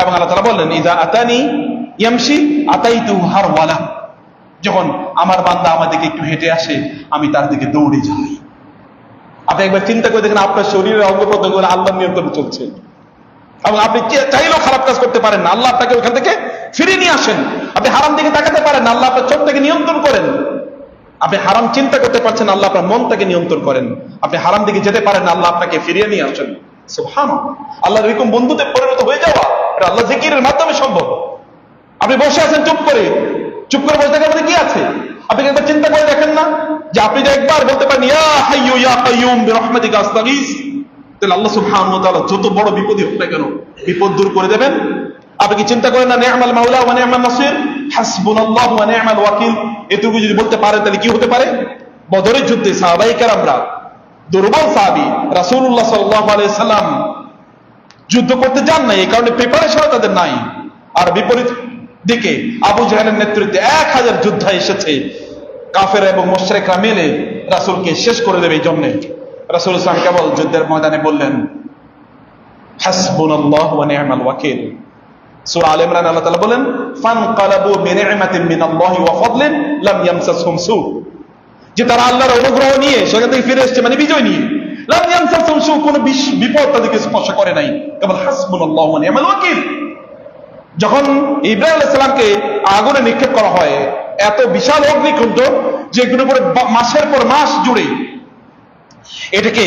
এবং আল্লাহ তাআলা বললেন, ইযা আতানি ইয়ামশি আতাইতুহু হারওয়ালা, যখন আমার বান্দা আমার দিকে একটু হেঁটে আসে, আমি তার দিকে দৌড়ে যাই। আপনি একবার চিন্তা করে দেখেন, আপনার শরীরের অঙ্গ প্রত্যঙ্গগুলো আল্লাহর নিয়ন্ত্রণে চলছে, এবং আপনি চাইলেও খারাপ কাজ করতে পারেন না, আল্লাহ আপনাকে ওখান থেকে ফিরিয়ে নিয়ে আসেন। আপনি হারাম দিকে তাকাতে পারেন না, আল্লাহ আপনার চোখটাকে নিয়ন্ত্রণ করেন। আপনি হারাম চিন্তা করতে পারছেন, আল্লাহ আপনার মনটাকে নিয়ন্ত্রণ করেন। আপনি হারাম দিকে যেতে পারেন না, আল্লাহ আপনাকে ফিরিয়ে নিয়ে আসেন। সুবহানাল্লাহ, আল্লাহর এরকম বন্ধুতে পরিণত হয়ে যাওয়া, এটা আল্লাহ জিকিরের মাধ্যমে সম্ভব। আপনি বসে আছেন চুপ করে বসে থাকার মধ্যে কি আছে? আপনি একবার চিন্তা করে দেখেন না, যে আপনি যে একবার বলতে পারেন, ইয়া হাইয়্যু ইয়া কাইয়্যুম বিরহমাতিকা আস্তাগীস, তাহলে আল্লাহ সুবহানাহু ওয়া তাআলা যত বড় বিপদই হোক না কেন, বিপদ দূর করে দেবেন। আপনি কি চিন্তা করেন না, নি'মাল মাওলা ওয়া নি'মান নাসির, হাসবুনাল্লাহু ওয়া নি'মাল ওয়াকিল, এটুকু যদি বলতে পারেন, তাহলে কি হতে পারে? বদরের যুদ্ধে সাহাবায়ে কেরামরা, দুর্বল সাহাবী, রাসূলুল্লাহ সাল্লাল্লাহু আলাইহি সাল্লাম যুদ্ধ করতে যান নাই, এই কারণে প্রিপারেশন তাদের নাই। আর বিপরীত দিকে আবু জাহেলের নেতৃত্বে 1000 যোদ্ধা এসেছে, কাফের এবং মুশরিকরা মিলে রাসূলকে শেষ করে দেবে। এই জন্য রাসূল সাল্লাল্লাহু আলাইহি ওয়াসাল্লাম কেবল যুদ্ধের ময়দানে বললেন, হাসবুনাল্লাহু ওয়া নি'মাল ওয়াকিল। সূরা আলে ইমরান আল্লাহ তাআলা বলেন, ফানকালাবু বিনি'মাতিন মিনাল্লাহি ওয়া ফাদলিন লাম ইয়ামসাসহুম সু, যে তারা আল্লাহর অনুগ্রহ নিয়ে সেখান থেকে ফিরে এসেছে, মানে বিজয় নিয়ে। লাম ইয়ামসাসহুম সু, কোনো বিপদ তাদেরকে স্পর্শ করে নাই, কেবল হাসবুনাল্লাহু ওয়া নি'মাল ওয়াকিল। যখন ইব্রাহিম আলাইহিস সালামকে আগুনে নিক্ষেপ করা হয়, এত বিশাল অগ্নিকুণ্ড, যেগুলোর উপরে মাসের পর মাস জুড়ে এটাকে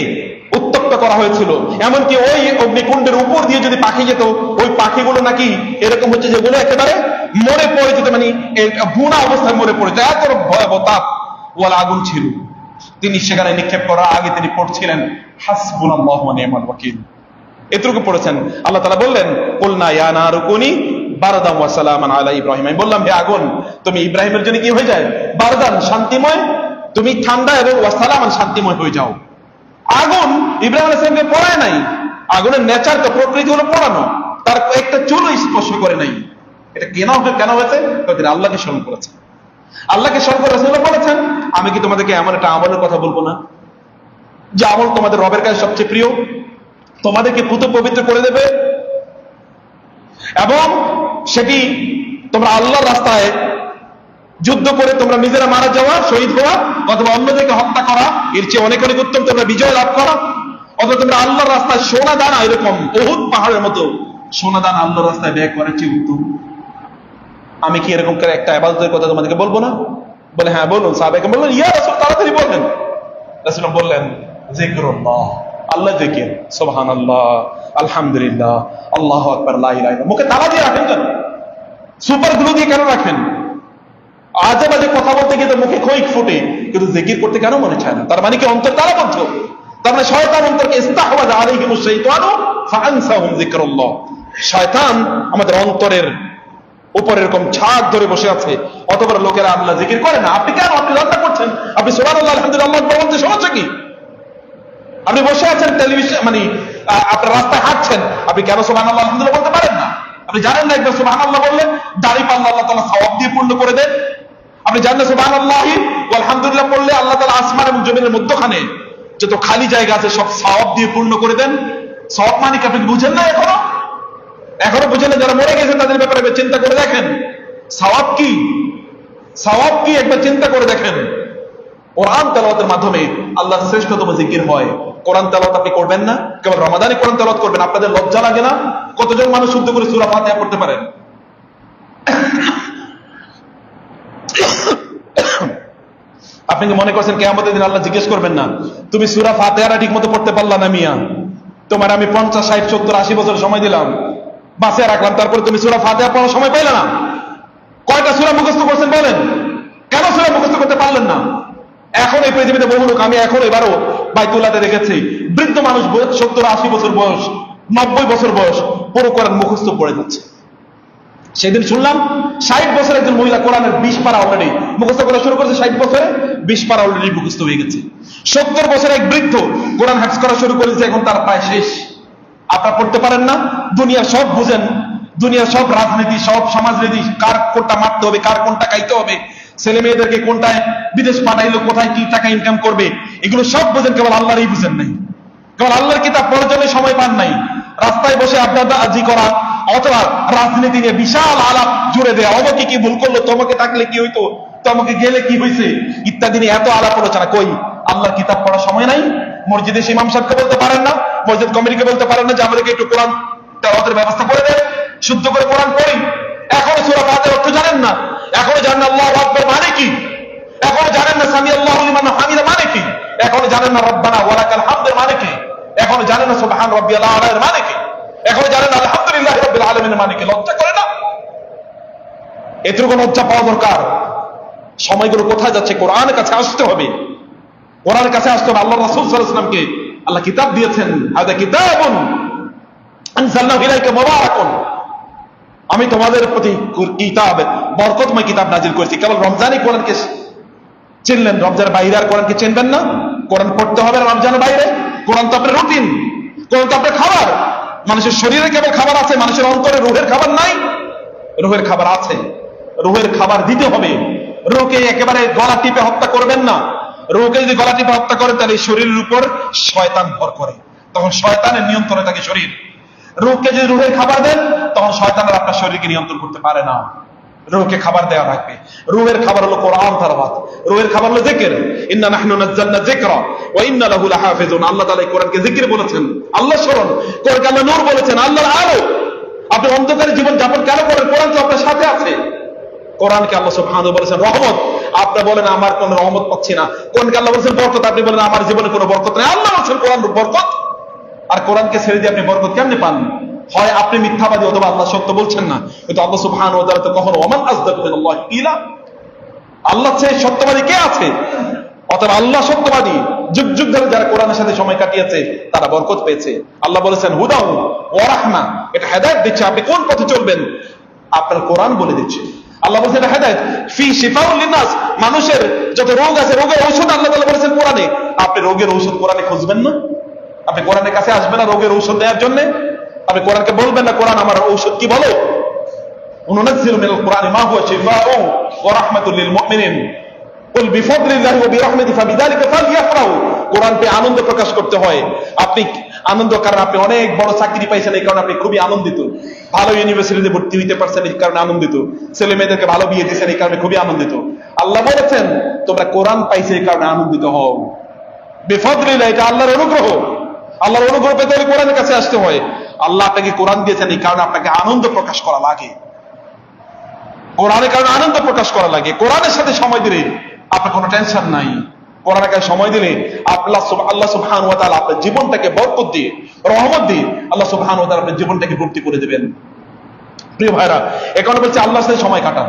উত্তপ্ত করা হয়েছিল। এমনকি ওই অগ্নিকুণ্ডের উপর দিয়ে যদি পাখি যেত, ওই পাখিগুলো নাকি এরকম হচ্ছে যেগুলো একেবারে মরে পড়ে যেত, মানে বুনা অবস্থায় মরে পড়ে যায়, এত ভয়াবহ তাপ ওয়ালা আগুন ছিল। তিনি সেখানে নিক্ষেপ করার আগে তিনি পড়ছিলেন হাসবুনাল্লাহু ওয়া নি'মাল ওয়াকিল, এতটুকু পড়েছেন। আল্লাহ তাআলা বললেন, কুলনা ইয়া নারু কুনি বারদান ওয়া সালামান আলা ইব্রাহিম, আমি বললাম, হে আগুন, তুমি ইব্রাহিমের জন্য কি হয়ে যায়? বারদান, শান্তিময়, তুমি ঠান্ডা, এবং ওয়া সালামান, শান্তিময় হয়ে যাও। আগুন ইব্রাহিম আলাইহিস সালামকে পড়ায় নাই, আগুনের নেচার তো, প্রকৃতি হলো পড়ানো, তার একটা চুলও স্পর্শ করে নাই। এটা কেন হয়েছে? তিনি আল্লাহকে স্মরণ করেছেন। আল্লাহকে স্মরণ করে রাসূল বলেছেন, আমি কি তোমাদেরকে এমন একটা আমলের কথা বলবো না, যে আমল তোমাদের রবের কাছে সবচেয়ে প্রিয়, তোমাদেরকে পুত পবিত্র করে দেবে, এবং সেটি তোমরা আল্লাহর রাস্তায় যুদ্ধ করে তোমরা নিজেরা মারা যাওয়া, শহীদ হওয়া, অথবা অন্যদেরকে হত্যা করা, এর চেয়ে অনেক অনেক উত্তম তোমরা বিজয় লাভ করা, অথবা তোমরা আল্লাহর রাস্তায় সোনা দানা, এরকম উহুদ পাহাড়ের মতো সোনা দানা আল্লাহর রাস্তায় ব্যয় করার চেয়ে উত্তম। আমি কি এরকম করে একটা ইবাদতের কথা তোমাদেরকে বলবো না? বলে, হ্যাঁ বলুন। সাহাবায়ে বললেন, ইয়া রাসূল, তাড়াতাড়ি বললেন। রাসূল বললেন, যিকরুল্লাহ, আল্লাহ জিকির, সুবহানাল্লাহ, আলহামদুলিল্লাহ, আল্লাহু আকবার, লা ইলাহা ইল্লাল্লাহ। মুখে তালা দিয়ে রাখেন কেন? সুপার গ্লু দিয়ে কেন রাখেন? আজে বাজে কথা বলতে গিয়ে তো মুখে খৈক ফুটে, কিন্তু জিকির করতে কেন মনে চায় না? তার মানে কি অন্তর তালাবদ্ধ? তার মানে শয়তান অন্তরকে ইস্তাহওয়াযা আলাইহিমুশ শাইতানু ফাআনসাহুম যিকরাল্লাহ। শয়তান আমাদের অন্তরের উপর এরকম ছাদ ধরে বসে আছে, অতঃপর লোকেরা আল্লাহ জিকির করে না। আপনি কেন? আপনি রান্না করছেন, আপনি সুবহানাল্লাহ, আলহামদুলিল্লাহ বলতে সমস্যা কি? আপনি বসে আছেন টেলিভিশন, মানে আপনার রাস্তায় হাঁটছেন, আপনি কেন সুবহানাল্লাহ আলহামদুলিল্লাহ বলতে পারেন না? আপনি জানেন না একবার সুবহানাল্লাহ বললে দাঁড়িপাল্লা আল্লাহ তাআলা সওয়াব দিয়ে পূর্ণ করে দেন? আপনি জানেন না সুবহানাল্লাহি ওয়া আলহামদুলিল্লাহ পড়লে আল্লাহ তাআলা আসমান এবং জমিনের মধ্যখানে যত খালি জায়গা আছে সব সওয়াব দিয়ে পূর্ণ করে দেন? সওয়াব মানে কি আপনি বুঝেন না? এখনো বুঝেন না? যারা মরে গেছেন তাদের ব্যাপারে চিন্তা করে দেখেন সওয়াব কি, সওয়াব কি একবার চিন্তা করে দেখেন। কোরআন তেলাওয়াতের মাধ্যমে আল্লাহর শ্রেষ্ঠতম জিকির হয়। কোরআন তেলাওয়াত আপনি করবেন না, কেবল রমাদানে কোরআন তেলাওয়াত করবেন, আপনাদের লজ্জা লাগে না? কতজন মানুষ শুদ্ধ করে সূরা ফাতিহা পড়তে পারেন? আপনি কি মনে করছেন কিয়ামতের দিন আল্লাহ জিজ্ঞেস করবেন না, তুমি সূরা ফাতিহাটা ঠিক মতো পড়তে পারলা না মিয়া, তোমার আমি 50, 60, 70, 80 বছর সময় দিলাম, বাঁচিয়ে রাখলাম, তারপরে তুমি সূরা ফাতিহা পড়ার সময় পাইলে না? কয়টা সূরা মুখস্থ করছেন বলেন? কেন সূরা মুখস্থ করতে পারলেন না? এখন এই পৃথিবীতে বহু লোক, আমি এখন এবারও বাইতুল্লাহতে দেখেছি, বৃদ্ধ মানুষ 70, 80 বছর বয়স, 90 বছর বয়স, পুরো কোরআন মুখস্থ পড়ে যাচ্ছে। সেদিন শুনলাম 60 বছর একজন মহিলা কোরআনের 20 পারা অলরেডি মুখস্থ করা শুরু করেছে, 60 বছরে 20 পারা অলরেডি মুখস্থ হয়ে গেছে। 70 বছর এক বৃদ্ধ কোরআন হাফেজ করা শুরু করেছে, এখন তার প্রায় শেষ। আপনারা পড়তে পারেন না? দুনিয়া সব বুঝেন, দুনিয়ার সব রাজনীতি, সব সমাজনীতি, কার কোনটা মারতে হবে, কার কোনটা খাইতে হবে, ছেলে মেয়েদেরকে কোনটায় বিদেশ পাঠাইলো, কোথায় কি টাকা ইনকাম করবে, এগুলো সব বুঝেন, কেবল আল্লাহরই বুঝেন নাই। কেবল আল্লাহর কিতাব পড়ার জন্য সময় পান নাই। রাস্তায় বসে আপনার আজি করা অথবা রাজনীতি নিয়ে বিশাল আলাপ জুড়ে দেয়া, অমকে কি ভুল করলো, তোমাকে থাকলে কি হইতো, তোমাকে গেলে কি হয়েছে, ইত্যাদি নিয়ে এত আলাপ আলোচনা। কই আল্লাহর কিতাব পড়ার সময় নাই? মসজিদে ইমাম সাহেবকে বলতে পারেন না, মসজিদ কমিটিকে বলতে পারেন না যে আমাদেরকে একটু কোরআন তেলাওয়াতের ব্যবস্থা করে দেন, শুদ্ধ করে কোরআন পড়ি? এখনো সূরা ফাতিহার অর্থ জানেন না? এখনো জানেন না আল্লাহু আকবার মানে কি? এখনো জানেন না সামি আল্লাহু লিমান হামিদা মানে কি? এখনো জানেন না রব্বানা ওয়া লাকাল হামদের মানে কি? এখনো জানেন না সুবহান রাব্বিয়াল আ'লা এর মানে কি? এখনো জানেন না আলহামদুলিল্লাহি রাব্বিল আলামিন মানে কি? লজ্জা করে না? এটুকু লজ্জা পাওয়া দরকার। সময়গুলো কোথায় যাচ্ছে? কোরআনের কাছে আসতে হবে, কোরআনের কাছে আসতে হবে। আল্লাহ রাসূল সাল্লাল্লাহু আলাইহি ওয়াসাল্লামকে আল্লাহ কিতাব দিয়েছেন, হাদা কিতাবুন আনজালনাহু ইলাইকা মুবারাকুন, আমি তোমাদের প্রতি কিতাব, বরকতময় কিতাব নাজিল করেছি। কেবল রমজানই কোরআনকে চিনলেন, রমজানের বাইরে আর কোরআনকে চিনবেন না? কোরআন পড়তে হবে রমজানের বাইরে? কোরআন তো আপনার রুটিন, কোরআন তো আপনার খাবার। মানুষের শরীরে কেবল খাবার আছে, মানুষের অন্তরে রুহের খাবার নাই? রুহের খাবার আছে, রুহের খাবার দিতে হবে। রুহকে একেবারে গলা টিপে হত্যা করবেন না। রুহকে যদি গলা টিপে হত্যা করেন তাহলে শরীরের উপর শয়তান ভর করে, তখন শয়তানের নিয়ন্ত্রণে থাকে শরীর। রুহকে যদি রুহের খাবার দেন তখন শয়তানের আপনার শরীরকে নিয়ন্ত্রণ করতে পারে না। রুহকে খাবার দেওয়া লাগবে। রুহের খাবার হলো কোরআন তেলাওয়াত, রুহের খাবার হলো জিকির। ইন্না নাহনু নাযালনা যিকরা ওয়া ইন্না লাহু লাহাফিজুন। আল্লাহ তাআলা কোরআনকে জিকির বলেছেন, আল্লাহ স্মরণ। কোরআনকে আল্লাহ নূর বলেছেন, আল্লাহর আলো। আপনি অন্ধকারে জীবন যাপন কেন করেন? কোরআন তো আপনার সাথে আছে। কোরআনকে আল্লাহ সুবহানাহু বলেছেন রহমত, আপনি বলেন আমার কোন রহমত পাচ্ছি না। কোরআনকে আল্লাহ বলেছেন বরকত, আপনি বলেন আমার জীবনে কোনো বরকত নেই। আল্লাহ বলেছেন কোরআন বরকত। আর কোরআনকে ছেড়ে দিয়ে আপনি বরকত কেমনে পান? হয় আপনি মিথ্যাবাদী অথবা আল্লাহ সত্য বলছেন না। কিন্তু আল্লাহ সুবহানাহু ওয়া তাআলা তো কখনো ওমান আসদাকু মিনাল্লাহি কিলা, আল্লাহ চেয়ে সত্যবাদী কে আছে? অথবা আল্লাহ সত্যবাদী। যুগ যুগ ধরে যারা কোরআনের সাথে সময় কাটিয়েছে তারা বরকত পেয়েছে। আল্লাহ বলেছেন হুদাউ ওয়া রাহমা, এটা হেদায়েত দিচ্ছে, আপনি কোন পথে চলবেন আপনার কোরআন বলে দিচ্ছে। আল্লাহ বলেছেন এটা হেদায়েত, ফি শিফাউল লিনাস, মানুষের যত রোগ আছে রোগের ঔষধ আল্লাহ তাআলা বলেছেন কোরআনে। আপনি রোগের ঔষধ কোরআনে খুঁজবেন না? আপনি কোরআনের কাছে আসবেন না রোগের ঔষধ দেওয়ার জন্য? আপনি কোরআনকে বলবেন না কোরআন আমার ঔষধ কি বলো? নুনাজ্জিলু মিনাল কুরআনি মা হুয়া শিফাউন ওয়া রাহমাতুল লিল মুমিনিন কুল বিফাদলিল্লাহি ওয়া বিরাহমাতিহি ফাবিযালিকা ফালইফরাহু। কোরআনকে আনন্দ প্রকাশ করতে হয়। আপনি আনন্দ, কারণ আপনি অনেক বড় চাকরি পাইছেন এই কারণে আপনি খুবই আনন্দিত। ভালো ইউনিভার্সিটিতে ভর্তি হইতে পারছেন এই কারণে আনন্দিত। ছেলে মেয়েদেরকে ভালো বিয়ে দিয়েছেন এই কারণে খুবই আনন্দিত। আল্লাহ বলেছেন তোমরা কোরআন পাইছে এই কারণে আনন্দিত হও। বিফাদলিল্লাহ, এটা আল্লাহর অনুগ্রহ। আল্লাহর অনুগ্রহ পেতে হলে কোরআনের কাছে আসতে হয়। আল্লাহ আপনাকে কোরআন দিয়েছেন এই কারণে আপনাকে আনন্দ প্রকাশ করা লাগে। কোরআনের কারণে আনন্দ প্রকাশ করা লাগে। কোরআনের সাথে সময় দিলে আপনার কোনো টেনশন নাই। কোরআনের কাছে সময় দিলে আল্লাহ সুবহানাহু ওয়া তাআলা আপনার জীবনটাকে বরকত দিয়ে, রহমত দিয়ে আল্লাহ সুবহানাহু ওয়া তাআলা আপনার জীবনটাকে ভর্তি করে দেবেন। প্রিয় ভাইরা, এখন বলছে আল্লাহর সাথে সময় কাটান,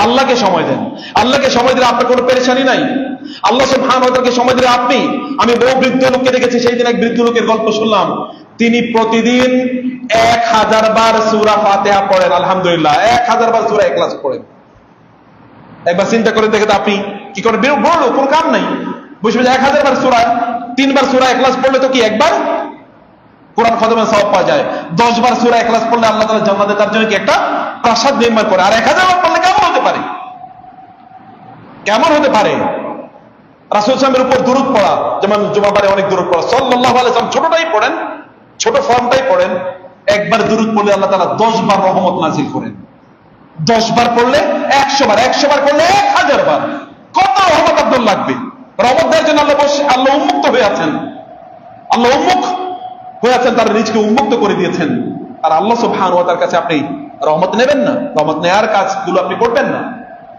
আল্লাহকে সময় দেন। আল্লাহকে সময় দিলে আপনার কোনো পেরেশানি নাই। আল্লাহ সুবহানাহু ওয়া তাআলাকে সময় দিলে আপনি, আমি বহু বৃদ্ধ লোককে দেখেছি, সেই দিন এক বৃদ্ধ লোকের গল্প শুনলাম। তিনি প্রতিদিন 1000 বার সূরা ফাতিহা পড়েন। আলহামদুলিল্লাহ, 1000 বার সূরা ইখলাস পড়েন। একবার চিন্তা করে দেখেন আপনি কি করে? বড় কোন কাম নাই, বসে 1000 বার সূরা 3 বার সূরা ইখলাস পড়লে তো কি একবার কোরআন খতমের সওয়াব পাওয়া যায়। 10 বার সূরা ইখলাস পড়লে আল্লাহ তাআলা জান্নাতে তার জন্য কি একটা প্রাসাদ নির্মাণ করে। আর 1000 বার পড়লে কেমন হতে পারে? কেমন হতে পারে? রাসূল সাল্লাল্লাহু আলাইহি ওয়াসাল্লামের উপর দুরূদ পড়া, যেমন জুমাবারে অনেক দুরূদ পড়া, সাল্লাল্লাহু আলাইহি ওয়াসাল্লাম ছোটটাই পড়েন, ছোট ফর্মটাই পড়েন, একবার দুরূদ পড়লে আল্লাহ তাআলা 10 বার রহমত নাযিল করেন। 10 বার পড়লে 100 বার, 100 বার পড়লে 1000 বার। কত রহমত আপনার লাগবে? রহমত দেওয়ার জন্য আল্লাহ উন্মুক্ত হয়ে আছেন, আল্লাহ উন্মুখ হয়ে আছেন, তার রিজকে উন্মুক্ত করে দিয়েছেন। আর আল্লাহ সুবহানাহু ওয়া তাআলার কাছে আপনি রহমত নেবেন না, রহমত নেয়ার কাজগুলো আপনি করবেন না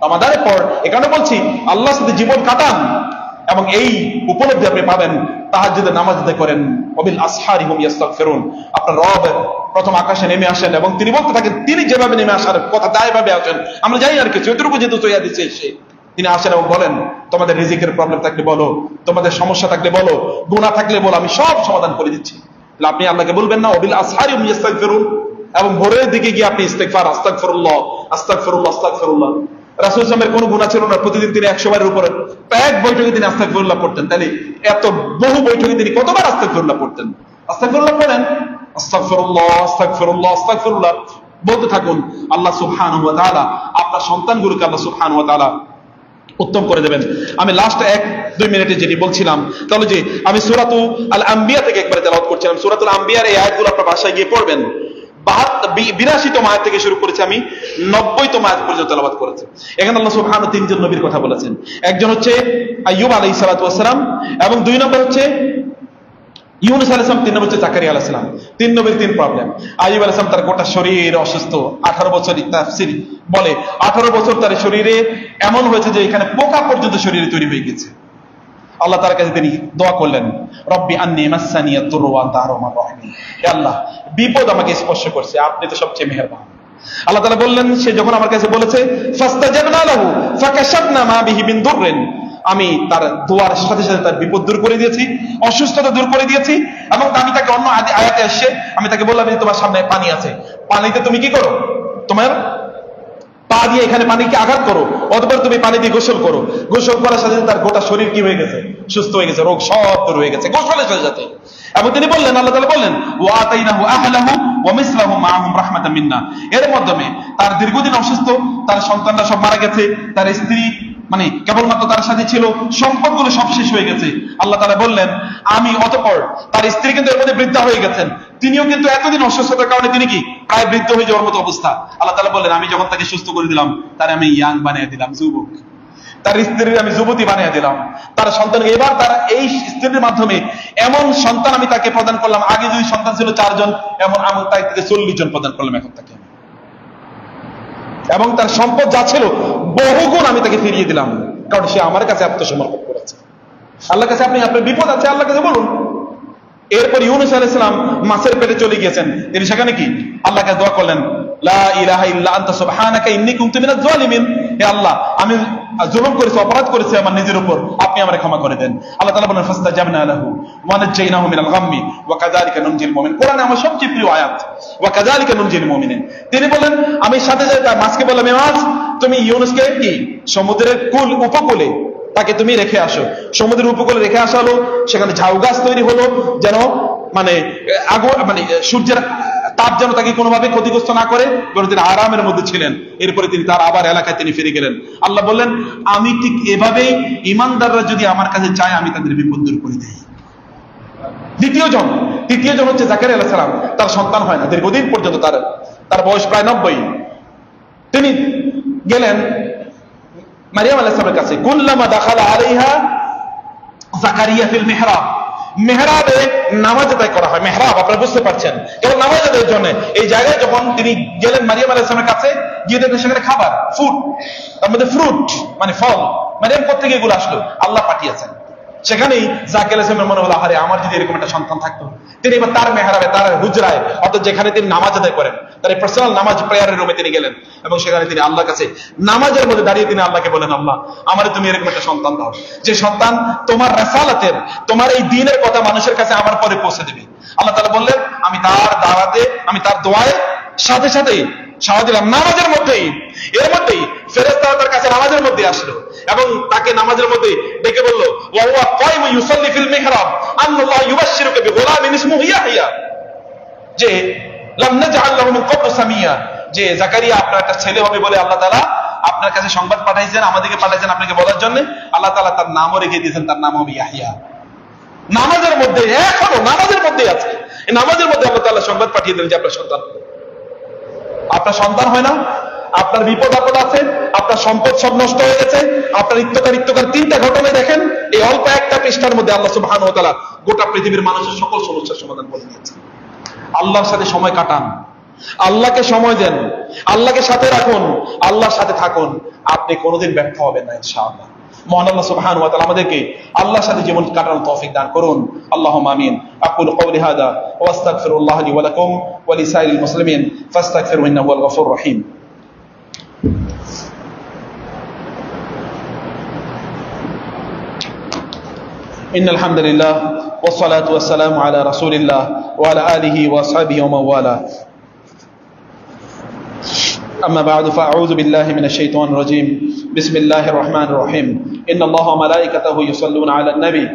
রমাদানের পর। এখানে বলছি আল্লাহর সাথে জীবন কাটান এবং এই উপলব্ধি আপনি পাবেন। তাহাজ্জুদের নামাজ আদায় করেন, ওয়াবিল আসহারি হুম ইস্তাগফিরুন। আপনার রব প্রথম আকাশে নেমে আসেন এবং তিনি বলতে থাকেন, তিনি যেভাবে নেমে আসার কথা দায়ভাবে আসেন, আমরা জানি আর কিছু এতটুকু যেহেতু তৈরি দিচ্ছে এসে তিনি আসেন এবং বলেন, তোমাদের রিজিকের প্রবলেম থাকলে বলো, তোমাদের সমস্যা থাকলে বলো, গুনাহ থাকলে বলো, আমি সব সমাধান করে দিচ্ছি। আপনি আল্লাহকে বলবেন না, ওয়াবিল আসহারি হুম ইস্তাগফিরুন, এবং ভোরের দিকে গিয়ে আপনি ইস্তিগফার, আস্তাগফিরুল্লাহ আস্তাগফিরুল্লাহ আস্তাগফিরুল্লাহ। রাসূল সাল্লাল্লাহু আলাইহি ওয়াসাল্লামের কোনো গুনাহ ছিল না, প্রতিদিন তিনি 100 বারের উপরে, এক বৈঠকে তিনি আস্তাগফিরুল্লাহ পড়তেন। তাহলে এত বহু বৈঠকে তিনি কতবার আস্তাগফিরুল্লাহ পড়তেন? আস্তাগফিরুল্লাহ পড়েন, আস্তাগফিরুল্লাহ আস্তাগফিরুল্লাহ আস্তাগফিরুল্লাহ বলতে থাকুন। আল্লাহ সুবহানাহু ওয়া তাআলা আপনার সন্তানগুলোকে আল্লাহ সুবহানাহু ওয়া তাআলা উত্তম করে দেবেন। আমি লাস্ট 1-2 মিনিটে যেটি বলছিলাম, তাহলে যে আমি সূরাতুল আম্বিয়া থেকে একবার তেলাওয়াত করছিলাম। সূরাতুল আম্বিয়ার এই আয়াতগুলো আপনার বাসায় গিয়ে পড়বেন। 82তম আয়াত থেকে শুরু করেছি, আমি 90তম আয়াত পর্যন্ত তেলাওয়াত করেছি। এখানে আল্লাহ সুবহানাহু 3জন নবীর কথা বলেছেন। একজন হচ্ছে আইয়ুব আলাইহিস সালাতু ওয়াস সালাম, এবং 2 নম্বর হচ্ছে ইউনূস আলাইহিস সালাম, 3 নম্বর হচ্ছে জাকারিয়া আলাইহিস সালাম। 3 নবীর 3 প্রবলেম। আইয়ুব আলাইহিস সালাম তার গোটা শরীর অসুস্থ, 18 বছর, তাফসীর বলে 18 বছর তার শরীরে এমন হয়েছে যে এখানে পোকা পর্যন্ত শরীরে তৈরি হয়ে গেছে। আল্লাহ তাআলার কাছে তিনি দোয়া করলেন, রব্বি আন্নী মাসানিয়াত দুররু ওয়া আনতা আরহামুর রাহিমিন। হে আল্লাহ, বিপদ আমাকে স্পর্শ করছে, আপনি তো সবচেয়ে মেহেরবান। আল্লাহ তাআলা বললেন, সে যখন আমার কাছে বলেছে, ফাস্তাজাবনা লাহু ফাকাশাফনা মা বিহি মিন দুররিন, আমি তার দোয়ার সাথে সাথে তার বিপদ দূর করে দিয়েছি, অসুস্থতা দূর করে দিয়েছি। এবং আমি তাকে অন্য আয়াতে আসছে, আমি তাকে বললাম যে তোমার সামনে পানি আছে, পানিতে তুমি কি করো, তোমার পা দিয়ে এখানে পানিকে আঘাত করো, অতঃপর তুমি পানি দিয়ে গোসল করো। গোসল করার সাথে তার গোটা শরীর কি হয়ে গেছে, সুস্থ হয়ে গেছে, রোগ সব দূর হয়ে গেছে গোসলের সাথে সাথে। এবং তিনি বললেন, আল্লাহ তাআলা বললেন, ওয়া আতাইনাহু আহলাহু ওয়া মিসলাহুম মাআহুম রাহমাতাম মিন্না। এর মাধ্যমে তার দীর্ঘদিন অসুস্থ, তার সন্তানরা সব মারা গেছে, তার স্ত্রী মানে কেবলমাত্র তার সাথে ছিল, সম্পদগুলো সব শেষ হয়ে গেছে। আল্লাহ তাআলা বললেন, আমি অতঃপর তার স্ত্রী কিন্তু এর মধ্যে বৃদ্ধা হয়ে গেছেন, তিনিও কিন্তু এতদিন অসুস্থতার কারণে তিনি কি প্রায় বৃদ্ধ হয়ে যাওয়ার মতো অবস্থা। আল্লাহ তাআলা বললেন, আমি যখন তাকে সুস্থ করে দিলাম, তার আমি ইয়াং বানিয়ে দিলাম, যুবক, তার স্ত্রীর আমি যুবতী বানিয়ে দিলাম, তার সন্তানকে এবার তার এই স্ত্রীর মাধ্যমে এমন সন্তান আমি তাকে প্রদান করলাম, আগে যদি সন্তান ছিল 4 জন, এমন আমি তাকে 40 জন প্রদান করলাম এখন তাকে। এবং তার সম্পদ যা ছিল বহুগুণ আমি তাকে ফিরিয়ে দিলাম, কারণ সে আমার কাছে আত্মসমর্পণ করেছে। আল্লাহর কাছে আপনি, আপনার বিপদ আছে, আল্লাহর কাছে বলুন। এরপর ইউনূস আলাইহিস সালাম মাছের পেটে চলে গিয়েছেন, তিনি সেখানে কি আল্লাহর কাছে দোয়া করলেন, লা ইলাহা ইল্লা আনতা সুবহানাকা ইন্নী কুনতু মিনাজ জালিমিন। হে আল্লাহ, আমি জুলুম করেছি, অপরাধ করেছি আমার নিজের উপর, আপনি আমাকে ক্ষমা করে দেন। আল্লাহ তাআলা বলেন, ফাস্তাজাবনা লাহু ওয়া নাজ্জাইনাহু মিনাল গাম্মি ওয়া কাযালিকা নুনজিল মুমিনিন। কোরআনে আমার সবচেয়ে প্রিয় আয়াত, ওয়া কাযালিকা নুনজিল মুমিনিন। তিনি বলেন, আমি সাথে সাথে মাছকে বললাম, মাছ, তুমি ইউনূসকে কি সমুদ্রের উপকূলে তাকে তুমি রেখে আসো। সমুদ্রের উপকূলে রেখে আসা হলো, সেখানে ঝাউ গাছ তৈরি হলো, যেন মানে সূর্যের তাপ যেন তাকে কোনোভাবে ক্ষতিগ্রস্ত না করে, বরং তিনি আরামের মধ্যে ছিলেন। এরপরে তিনি তার আবার এলাকায় তিনি ফিরে গেলেন। আল্লাহ বললেন, আমি ঠিক এভাবেই ইমানদাররা যদি আমার কাছে চায়, আমি তাদের বিপদ দূর করে দিই। তৃতীয় জন হচ্ছে জাকারিয়া আলাইহিস সালাম, তার সন্তান হয় না দীর্ঘদিন পর্যন্ত, তার বয়স প্রায় 90। তিনি গেলেন মারিয়াম আলাইহিস সালামের কাছে। কুল্লামা দাখালা আলাইহা জাকারিয়া ফিল মিহরাব, মেহরাবে নামাজ আদায় করা হয়। মেহরাব আপনারা বুঝতে পারছেন, কেবল নামাজ আদায়ের জন্য এই জায়গায় যখন তিনি গেলেন মারিয়াম আলাইহিস সালামের কাছে, গিয়ে দেখলেন সেখানে খাবার, ফুড, তার মধ্যে ফ্রুট মানে ফল। মারিয়াম কোথা থেকে এগুলো আসলো? আল্লাহ পাঠিয়েছেন। সেখানেই জাকারিয়া আলাইহিস সালামের মনে হলো, আরে আমার যদি এরকম একটা সন্তান থাকতো। তিনি এবার তার মেহরাবে, তার হুজরায়, অর্থাৎ যেখানে তিনি নামাজ আদায় করেন, তার পার্সোনাল নামাজ প্রেয়ারের রুমে তিনি গেলেন এবং সেখানে তিনি আল্লাহর কাছে নামাজের মধ্যে দাঁড়িয়ে তিনি আল্লাহকে বলেন, আল্লাহ, আমারে তুমি এরকম একটা সন্তান দাও, যে সন্তান তোমার রাসালাতের, তোমার এই দ্বীনের কথা মানুষের কাছে আমার পরে পৌঁছে দেবে। আল্লাহ তাআলা বললেন, আমি তার দাওয়াতে, আমি তার দোয়ায় সাথে সাথেই সাড়া দিলাম নামাজের মধ্যেই। এর মধ্যেই ফেরেশতারা তার কাছে নামাজের মধ্যে আসলো এবং তাকে নামাজের মধ্যে ডেকে বললো ওয়া হুয়া কায়িমুন ইউসাল্লি ফিল মিহরাব আল্লাহ ইউবাশশিরুকা বিগুলামিন ইসমুহু ইয়াহইয়া, যে লাম নাজআল লাহু মিন ক্বাবলু সামিয়া, যে জাকারিয়া আপনার একটা ছেলে হবে বলে আল্লাহ তাআলা আপনার কাছে সংবাদ পাঠাইছেন, আমাদেরকে পাঠাইছেন আপনাকে বলার জন্য। আল্লাহ তাআলা তার নামও রেখে দিয়েছেন, তার নাম হবে ইয়াহইয়া। নামাজের মধ্যে, এখনো নামাজের মধ্যে আছে, এই নামাজের মধ্যে আল্লাহ তাআলা সংবাদ পাঠিয়ে দিলেন যে আপনার সন্তান, আপনার সন্তান হয় না, আপনার বিপদ আপদ আছে, আপনার সম্পদ সব নষ্ট হয়ে গেছে, আপনার ইত্যকার তিনটা ঘটনা দেখেন, এই অল্প একটা পৃষ্ঠার মধ্যে আল্লাহ সুবহানাহু ওয়া তাআলা গোটা পৃথিবীর মানুষের সকল সমস্যার সমাধান বলে দিয়েছেন। আল্লাহর সাথে সময় কাটান, আল্লাহকে সময় দেন, আল্লাহকে সাথে রাখুন, আল্লাহর সাথে থাকুন, আপনি কোনোদিন ব্যর্থ হবেন না ইনশাআল্লাহ। মহান আল্লাহ সুবহানাহু ওয়া তাআলা আমাদেরকে আল্লাহর সাথে জীবন কাটানোর তৌফিক দান করুন। আল্লাহুম্মা আমিন। আকুলু কওলি হাযা ওয়া আস্তাগফিরুল্লাহ লি ওয়া লাকুম ওয়া লিসাইরিল মুসলিমিন ফাস্তাগফিরুহু ইন্নাহু হুয়াল গফুরুর রহিম। ইন্নাল হামদুলিল্লাহ ওয়াস সালাতু ওয়াস সালামু আলা রাসূলিল্লাহ ওয়া আলা আলিহি ওয়া আসহাবিহি ওয়া মান ওয়ালা। أما بعد فأعوذ بالله من الشيطان الرجيم. بسم الله الرحمن الرحيم. إن الله وملائكته يصلون على النبي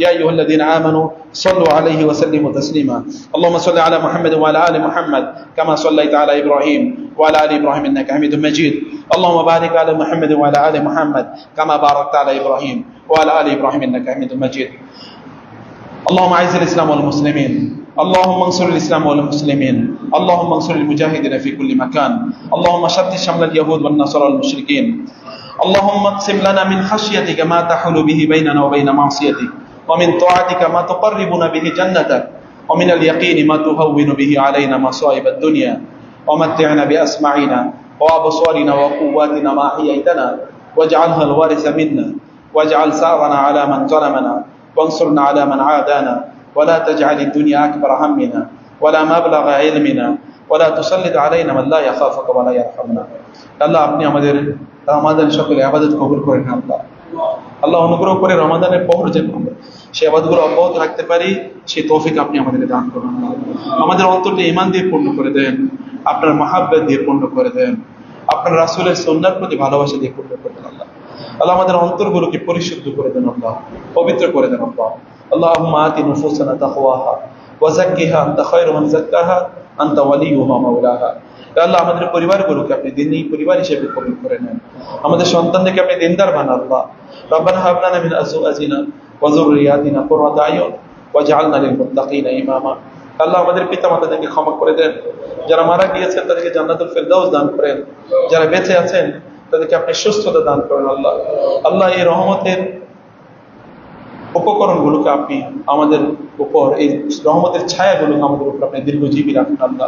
يا أيها الذين آمنوا صلوا عليه وسلموا تسليما. اللهم صل على محمد وعلى آل محمد كما صليت على إبراهيم وعلى آل إبراهيم إنك حميد مجيد. اللهم بارك على محمد وعلى آل محمد كما باركت على إبراهيم وعلى آل إبراهيم إنك حميد مجيد. اللهم أعز الإسلام والمسلمين، اللهم انصر الإسلام والمسلمين، اللهم انصر المجاهدين في كل مكان، اللهم شتت شمل اليهود والنصارى والمشركين، اللهم اقسم لنا من خشيتك ما تحول به بيننا وبين معصيتك، ومن طاعتك ما تقربنا به جنتك، ومن اليقين ما تهون به علينا مصائب الدنيا، ومتعنا بأسماعنا وأبصارنا وقواتنا ما أحييتنا، واجعلها الوارث منا، واجعل ثأرنا على من ظلمنا، وانصرنا على من عادانا، ولا تجعل الدنيا أكبر همنا ولا مبلغ علمنا ولا تسلط علينا من لا يخافك ولا يرحمنا. আল্লাহ আপনি আমাদের রমাদান সকলে ইবাদত কবুল করেন। আল্লাহ অনুগ্রহ করে রমাদানের পর যেন আমরা সেই ইবাদতগুলো অব্যাহত রাখতে পারি, সেই তৌফিক আপনি আমাদেরকে দান করুন। আমাদের অন্তরকে ঈমান দিয়ে পূর্ণ করে দেন, আপনার মহাব্বত দিয়ে পূর্ণ করে দেন, আপনার রাসূলের সুন্নাহর প্রতি ভালোবাসা দিয়ে পূর্ণ করে দেন। আল্লাহ আল্লাহ আমাদের অন্তরগুলোকে পরিশুদ্ধ করে দেন, আল্লাহ পবিত্র করে দেন। আল্লাহ اللهم آت نفوسنا تقواها وزكها أنت خير من زكاها أنت وليها مولاها. আল্লাহ আমাদের পরিবারগুলোকে আপনি দ্বীনি পরিবার হিসেবে কবুল করে নেন, আমাদের সন্তানদেরকে আপনি দিনদার বানান। আল্লাহ রব্বানা হাব লানা মিন আজওয়াজিনা ওয়া যুররিয়াতিনা কুররাতা আয়ুন ওয়াজআলনা লিল মুত্তাকিনা ইমামা। আল্লাহ আমাদের পিতামাতাদেরকে ক্ষমা করে দেন, যারা মারা গিয়েছেন তাদেরকে জান্নাতুল ফেরদাউস দান করেন, যারা বেঁচে আছেন তাদেরকে আপনি সুস্থতা দান করেন। আল্লাহ আল্লাহ এই রহমতের উপকরণগুলোকে আপনি আমাদের উপর, এই রহমতের ছায়াগুলোকে আমাদের উপর আপনি দীর্ঘজীবী রাখুন। আল্লাহ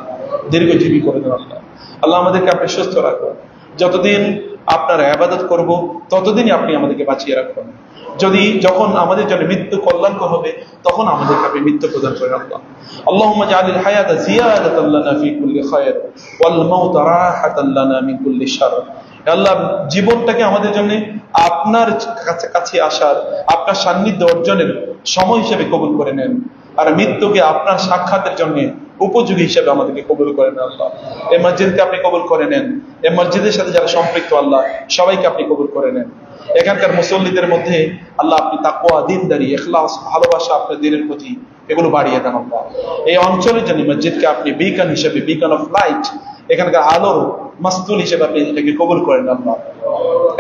দীর্ঘজীবী করে দেন। আল্লাহ আল্লাহ আমাদেরকে আপনি সুস্থ রাখুন, যতদিন আপনার ইবাদত করব ততদিনই আপনি আমাদেরকে বাঁচিয়ে রাখুন। যখন আমাদের জন্য মৃত্যু কল্যাণকর হবে তখন আমাদেরকে আপনি মৃত্যু প্রদান করেন। আল্লাহ আল্লাহুম্মা জাআলিল হায়াতা জিয়াদাতাল লানা ফি কুল্লি খায়র ওয়াল মাউতা রাহাতাল লানা মিন কুল্লি শার। আল্লাহ জীবনটাকে আমাদের জন্য আপনার কাছে আসার, আপনার সান্নিধ্য অর্জনের সময় হিসেবে কবুল করে নেন, আর মৃত্যুকে আপনার সাক্ষাতের জন্য উপযোগী হিসেবে আমাদেরকে কবুল করে নেন। আল্লাহ এই মসজিদকে আপনি কবুল করে নেন, এই মসজিদের সাথে যারা সম্পৃক্ত আল্লাহ সবাইকে আপনি কবুল করে নেন। এখানকার মুসল্লিদের মধ্যে আল্লাহ আপনি তাকওয়া, দিনদারি, ইখলাস, ভালোবাসা আপনার দ্বীনের প্রতি এগুলো বাড়িয়ে দেন। আল্লাহ এই অঞ্চলের জন্য মসজিদকে আপনি বিকন হিসেবে, বিকন অফ লাইট, এখানকার আলোর মাস্তুল হিসেবে আপনি এটাকে কবুল করেন। আল্লাহ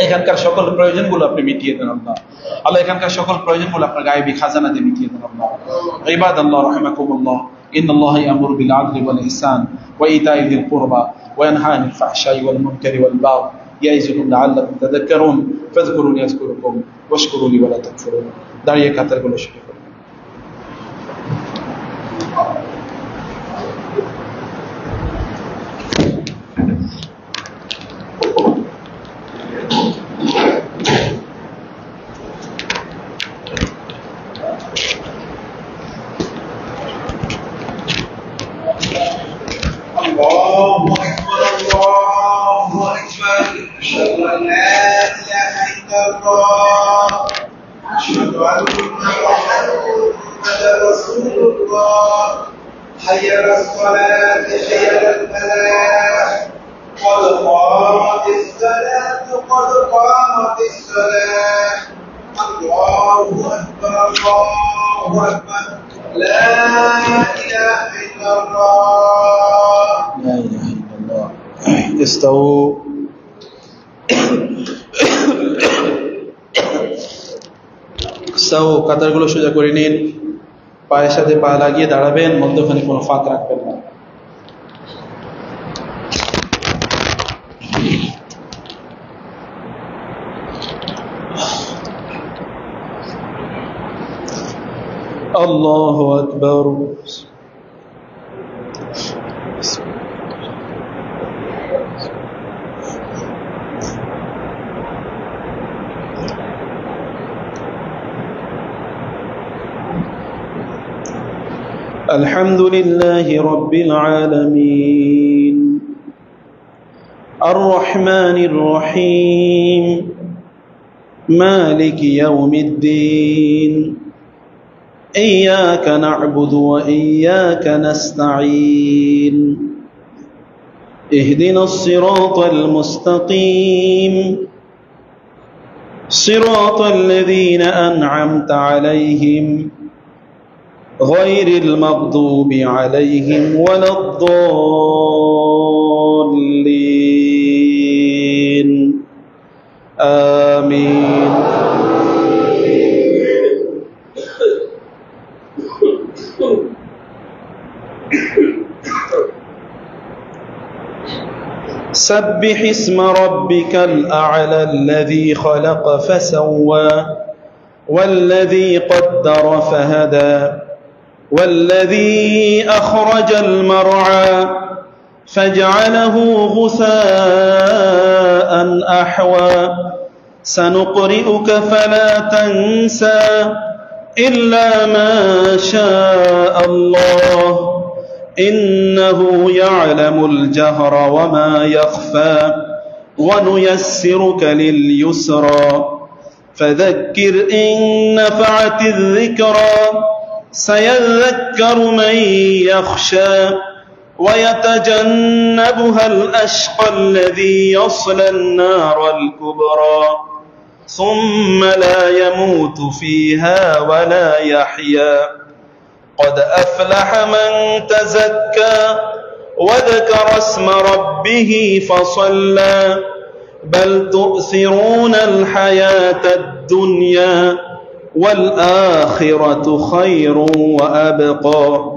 এখানকার সকল প্রয়োজনগুলো আপনি মিটিয়ে দেন। আল্লাহ আল্লাহ এখানকার সকল প্রয়োজনগুলো আপনার গায়েবী খাজানা দিয়ে মিটিয়ে দেন। আল্লাহ ইবাদাল্লাহ রাহিমাকুমুল্লাহ ইন্নাল্লাহা ইয়ামুরু বিল আদলি ওয়াল ইহসান ওয়া ইতাই যিল কুরবা ওয়া ইয়ানহা আনিল ফাহশাই ওয়াল মুনকারি ওয়াল বাগই ইয়াইযুকুম লাআল্লাকুম তাযাক্কারুন ফাযকুরুনি আযকুরুকুম ওয়াশকুরু লি ওয়া লা তাকফুরুন। দাঁড়িয়ে কাতারগুলো শুরু করুন। حي على الصلاة حي على الفلاح قد قامت الصلاة قد قامت الصلاة الله أكبر الله أكبر لا إله إلا الله لا إله إلا الله استووا استووا কাতারগুলো সোজা করে নিন পায়ের সাথে পা লাগিয়ে দাঁড়াবেন মধ্যখানে কোনো ফাঁক রাখবেন না الله أكبر الحمد لله رب العالمين الرحمن الرحيم مالك يوم الدين إياك نعبد وإياك نستعين اهدنا الصراط المستقيم صراط الذين أنعمت عليهم غير المغضوب عليهم ولا الضالين آمين سبح اسم ربك الأعلى الذي خلق فسوى والذي قدر فهدى والذي أخرج المرعى فجعله غثاء أحوى سنقرئك فلا تنسى إلا ما شاء الله إنه يعلم الجهر وما يخفى ونيسرك لليسرى فذكر إن نفعت الذكرى سيذكر من يخشى ويتجنبها الأشقى الذي يصلى النار الكبرى ثم لا يموت فيها ولا يحيا قد أفلح من تزكى وذكر اسم ربه فصلى بل تؤثرون الحياة الدنيا والآخرة خير وأبقى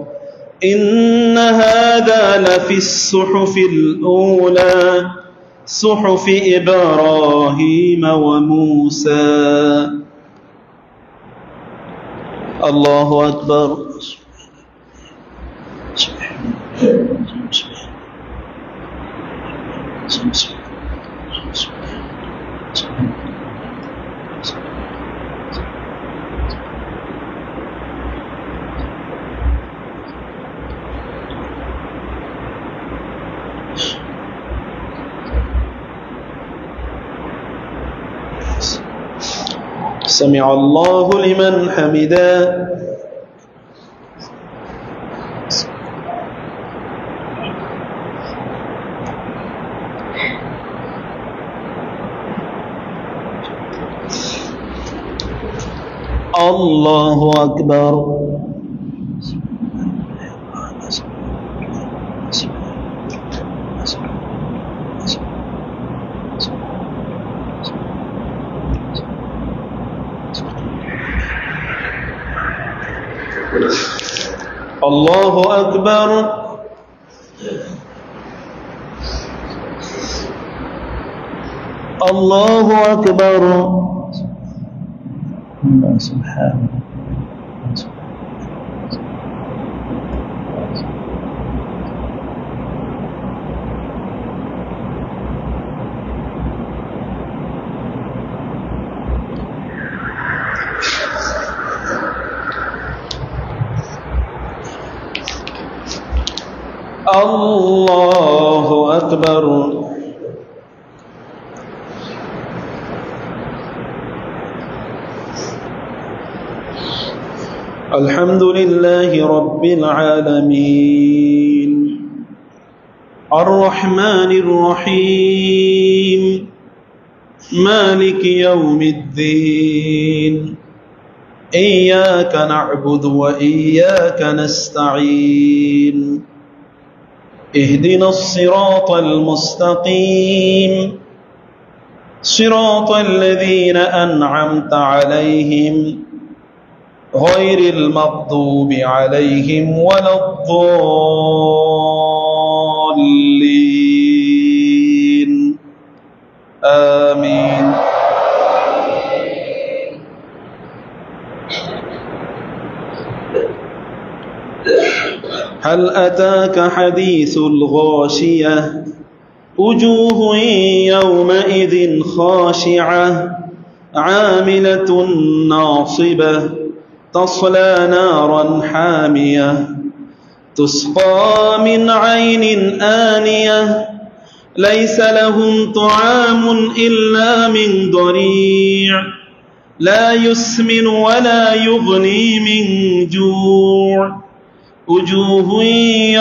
إن هذا لفي الصحف الأولى صحف إبراهيم وموسى الله أكبر سمع الله لمن حمده الله أكبر الله أكبر الله أكبر سبحانه الله أكبر الحمد لله رب العالمين الرحمن الرحيم مالك يوم الدين إياك نعبد وإياك نستعين اهدنا الصراط المستقيم صراط الذين أنعمت عليهم غير المغضوب عليهم ولا الضالين آمين. هل أتاك حديث الغاشية وجوه يومئذ خاشعة عاملة ناصبة تصلى نارا حامية تسقى من عين آنية ليس لهم طعام إلا من ضريع لا يسمن ولا يغني من جوع وجوه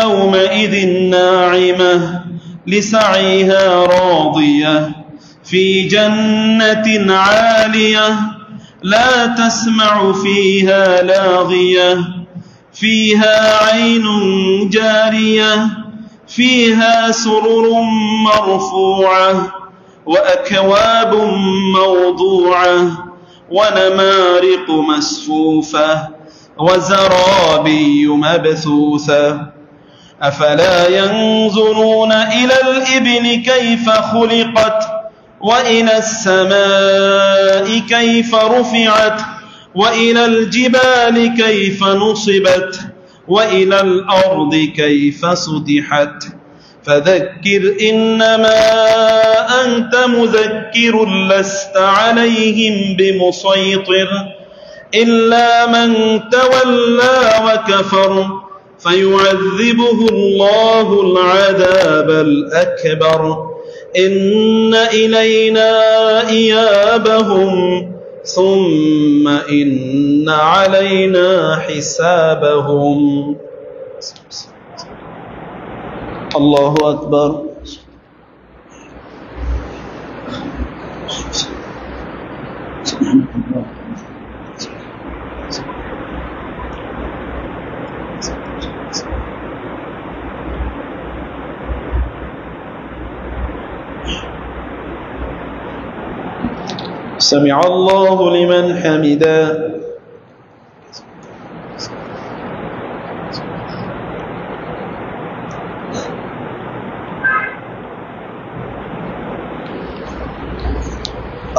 يومئذ ناعمة لسعيها راضية في جنة عالية لا تسمع فيها لاغية فيها عين جارية فيها سرر مرفوعة وأكواب موضوعة ونمارق مسفوفة وزرابي مبثوثة أفلا ينظرون إلى الإبل كيف خلقت وإلى السماء كيف رفعت وإلى الجبال كيف نصبت وإلى الأرض كيف سطحت فذكر إنما أنت مذكر لست عليهم بمسيطر إلا من تولى وكفر فيعذبه الله العذاب الأكبر إن إلينا إيابهم ثم إن علينا حسابهم. الله أكبر. سمع الله لمن حمده.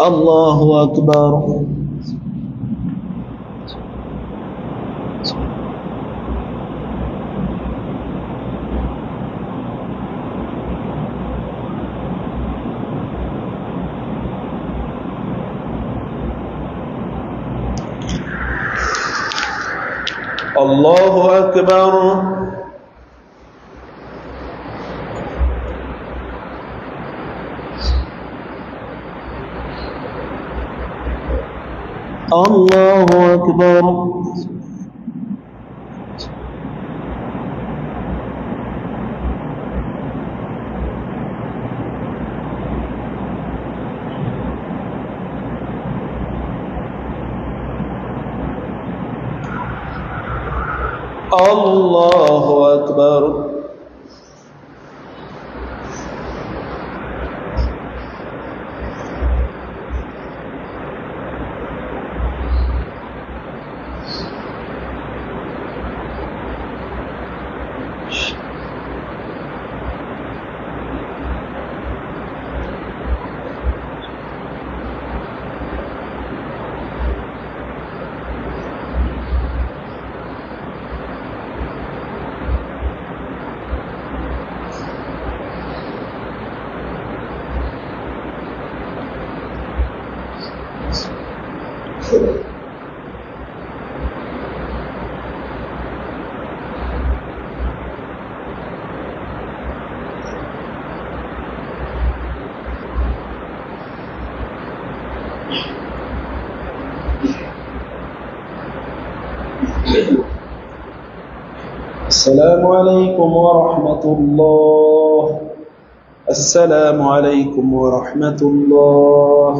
الله أكبر. الله أكبر. الله أكبر. الله أكبر. السلام عليكم ورحمة الله. الله. السلام عليكم ورحمة الله.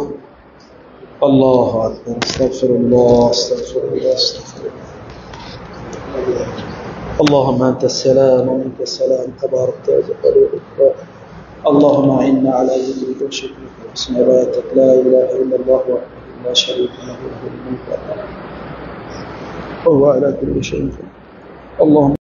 الله أكبر. استغفر الله استغفر الله استغفر الله. اللهم أنت السلام ومنك السلام تبارك وتعالى الإكرام. اللهم أعنا على ذكرك وشكرك وحسن عبادتك. لا إله إلا الله وحده لا شريك له له الملك وهو على كل شيء قدير. اللهم